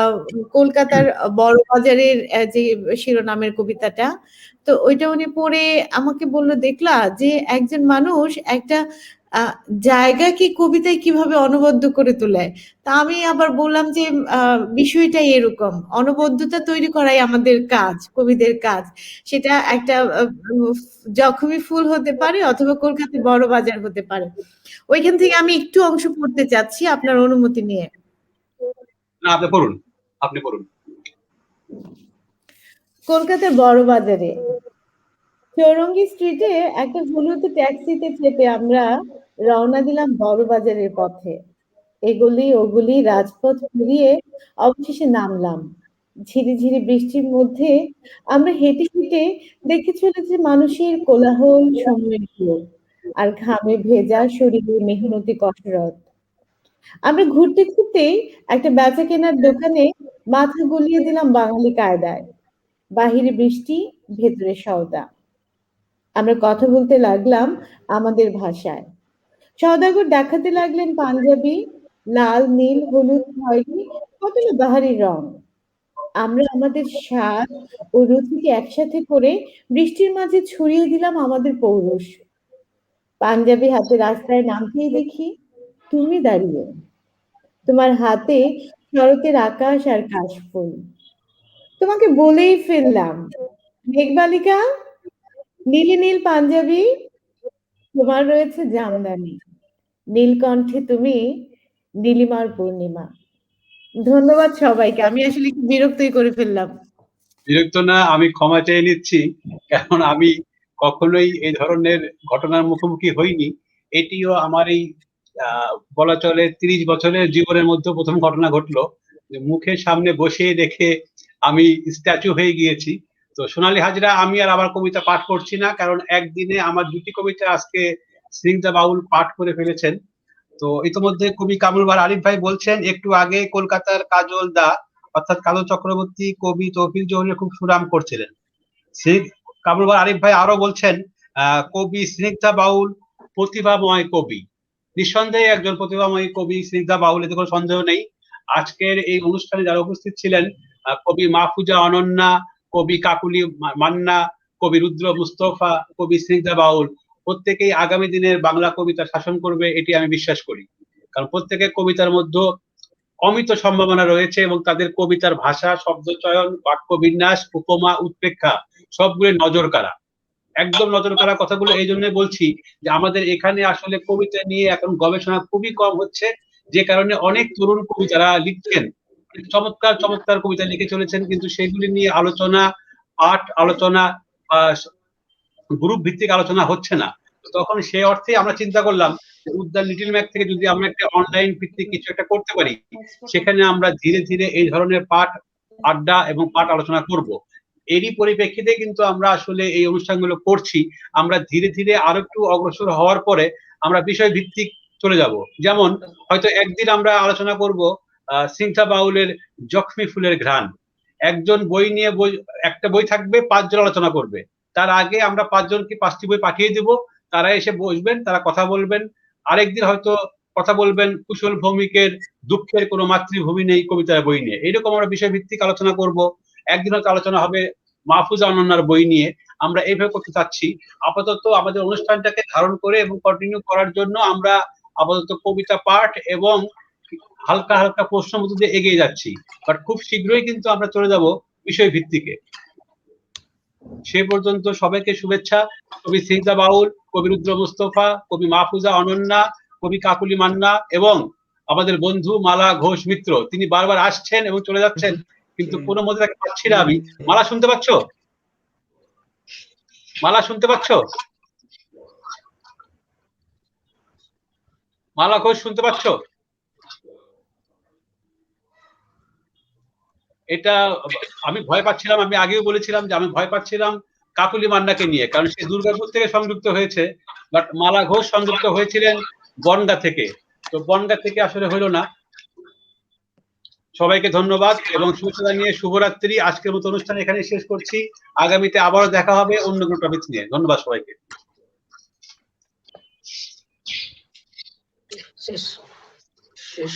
B: কলকাতার বড়বাজারের যে শিরোনামের কবিতাটা, তো ওইটা উনি পড়ে আমাকে বলল, "দেখলা যে একজন মানুষ একটা আ জায়গাকে কবিতায় কিভাবে অনবদ্য করে তোলে।" তা আমি আবার বললাম যে, আ বিষয়টাই এরকম। অনবদ্যতা তৈরি করাই আমাদের কাজ, কবিদের কাজ। সেটা একটা উফ জখমি ফুল হতে পারে অথবা কলকাতার বড় বাজার হতে পারে। ওইখান থেকে আমি একটু অংশ পড়তে চাচ্ছি আপনার অনুমতি নিয়ে।
A: না, আপনি পড়ুন, আপনি পড়ুন।
B: কলকাতার বড় বাজারে চৌরঙ্গী স্ট্রিটে একটা হলুদ ট্যাক্সিতে চেপে আমরা রওনা দিলাম বড়বাজারের পথে। এগুলি ওগুলি রাজপথ পেরিয়ে অবশেষে নামলাম। ঝিরিঝিরি বৃষ্টির মধ্যে আমরা হেঁটে হেঁটে দেখে চলেছি মানুষের কোলাহল, সময়ের ভিড় আর ঘামে ভেজা শরীরে মেহনতি কসরত। আমরা ঘুরতে ঘুরতেই একটা বেচা কেনার দোকানে মাথা গলিয়ে দিলাম বাঙালি কায়দায়। বাহিরে বৃষ্টি, ভেতরে সওদা। আমরা কথা বলতে লাগলাম আমাদের ভাষায়। সওদাগর দেখাতে লাগলেন পাঞ্জাবি, লাল, নীল, হলুদ, খয়েরি কত না বাহারি রং। আমরা আমাদের স্বাদ ও রুচিকে একসাথে করে বৃষ্টির মাঝে ছড়িয়ে দিলাম আমাদের পৌরুষ। পাঞ্জাবি হাতে রাস্তায় নামতেই দেখি তুমি দাঁড়িয়ে। তোমার হাতে শরতের আকাশ আর কাশফুল। তোমাকে বলেই ফেললাম, মেঘবালিকা, নীলে নীল পাঞ্জাবি, তোমার রয়েছে জামদানি। নীলকণ্ঠে তুমি নীলিমার পূর্ণিমা। ধন্যবাদ সবাইকে। আমি আসলে একটু বিরক্তই করে ফেললাম।
A: বিরক্ত না, আমি ক্ষমা চেয়ে নিচ্ছি, কারণ আমি কখনোই এই ধরনের ঘটনার মুখোমুখি হইনি। এটিও আমার এই বলা চলে ৩০ বছরের জীবনের মধ্যে প্রথম ঘটনা ঘটলো যে মুখের সামনে বসিয়ে দেখে আমি স্ট্যাচু হয়ে গিয়েছি। তো সোনালী হাজরা, আমি আর আমার কবিতা পাঠ করছি না, কারণ একদিনে আমার ২টি কবিতা আজকে স্নিগ্ধা বাউল পাঠ করে ফেলেছেন। তো ইতিমধ্যে কবি কামরুল আরিফ ভাই বলছেন একটু আগে কলকাতার কাজল দা অর্থাৎ কাজল চক্রবর্তী কবি তৌফিক জহুরের খুব সুনাম করছিলেন। কামরুল আরিফ ভাই আরো বলছেন কবি স্নিগ্ধা বাউল প্রতিভাময় কবি। নিঃসন্দেহে একজন প্রতিভাময় কবি স্নিগ্ধা বাউল, এতে কোনো সন্দেহ নেই। আজকের এই অনুষ্ঠানে যারা উপস্থিত ছিলেন কবি মাহফুজা অনন্যা, কবি কাকুলি মান্না, কবি রুদ্র মুস্তফা, কবি স্নিগ্ধা বাউল প্রত্যেকেই আগামী দিনের বাংলা কবিতা শাসন করবে, এটি আমি বিশ্বাস করি। কারণ প্রত্যেকের কবিতার মধ্যে অমিত সম্ভাবনা রয়েছে এবং তাদের কবিতার ভাষা, শব্দচয়ন, বাক্যবিন্যাস, উপমা, উৎপ্রেক্ষা সবগুলো নজর কাড়া। একদম নজর কাড়া কথাগুলো এই জন্য বলছি যে আমাদের এখানে আসলে কবিতা নিয়ে এখন গবেষণা খুবই কম হচ্ছে, যে কারণে অনেক তরুণ কবি যারা লিখছেন চমৎকার চমৎকার কবিতা লিখে চলেছেন, কিন্তু সেগুলি নিয়ে আলোচনা, পাঠ আলোচনা, গ্রুপ ভিত্তিক আলোচনা হচ্ছে না। তখন সে অর্থে আমরা চিন্তা করলাম যে উদ্যান লিটল ম্যাক থেকে যদি আমরা একটা অনলাইন ভিত্তিক কিছু একটা করতে পারি, সেখানে আমরা ধীরে ধীরে এই ধরনের পাঠ আড্ডা এবং পাঠ আলোচনা করব। এরই পরিপ্রেক্ষিতে কিন্তু আমরা আসলে এই অনুষ্ঠানগুলো করছি। আমরা ধীরে ধীরে আরো একটু অগ্রসর হওয়ার পরে আমরা বিষয় ভিত্তিক চলে যাব। যেমন হয়তো একদিন আমরা আলোচনা করব স্নিগ্ধা বাউলের জখমি ফুলের ঘ্রাণ। একজন বই নিয়ে একটা বই থাকবে, ৫ জন আলোচনা করবে। তার আগে আমরা ৫ জনকে ৫টি বই পাঠিয়ে দিব, তারা এসে বসবেন, তারা কথা বলবেন। আরেকদিন হয়তো কথা বলবেন কুশল ভৌমিকের দুঃখের কোনো মাতৃভূমি নেই কবিতার বই নিয়ে। এইরকম আমরা বিষয় ভিত্তিক আলোচনা করব। একদিন হয়তো আলোচনা হবে মাহফুজা অনন্যার বই নিয়ে। আমরা এইভাবে করতে চাচ্ছি। আপাতত আমাদের অনুষ্ঠানটাকে ধারণ করে এবং কন্টিনিউ করার জন্য আমরা আপাতত কবিতা পাঠ এবং হালকা হালকা প্রশ্নের মধ্যে দিয়ে এগিয়ে যাচ্ছি। বাট খুব শীঘ্রই কিন্তু আমরা চলে যাব বিষয় ভিত্তিকে। সে পর্যন্ত সবাইকে শুভেচ্ছা। কবি স্নিগ্ধা বাউল, কবি রুদ্র মুস্তফা, কবি মাহফুজা অনন্যা, কবি কাকুলি মান্না এবং আমাদের বন্ধু মালা ঘোষ মিত্র, তিনি বারবার আসছেন এবং চলে যাচ্ছেন, কিন্তু কোনো মধ্যে তাকে পাচ্ছি না আমি। মালা শুনতে পাচ্ছ? মালা শুনতে পাচ্ছ? মালা ঘোষ শুনতে পাচ্ছ? এটা আমি ভয় পাচ্ছিলাম, আমি আগেও বলেছিলাম যে আমি ভয় পাচ্ছিলাম কাকুলি মান্নাকে নিয়ে, কারণ সে দুর্গাপুর থেকে সংযুক্ত হয়েছে। বাট মালা ঘোষ সংযুক্ত হয়েছিলেন বনগা থেকে। তো বনগা থেকে আসলে হলো না। সবাইকে ধন্যবাদ এবং শুভেচ্ছা নিয়ে শুভরাত্রি। আজকের মতো অনুষ্ঠান এখানে শেষ করছি। আগামীতে আবারও দেখা হবে অন্য কোনো টপিক নিয়ে। ধন্যবাদ সবাইকে।
F: শেষ শেষ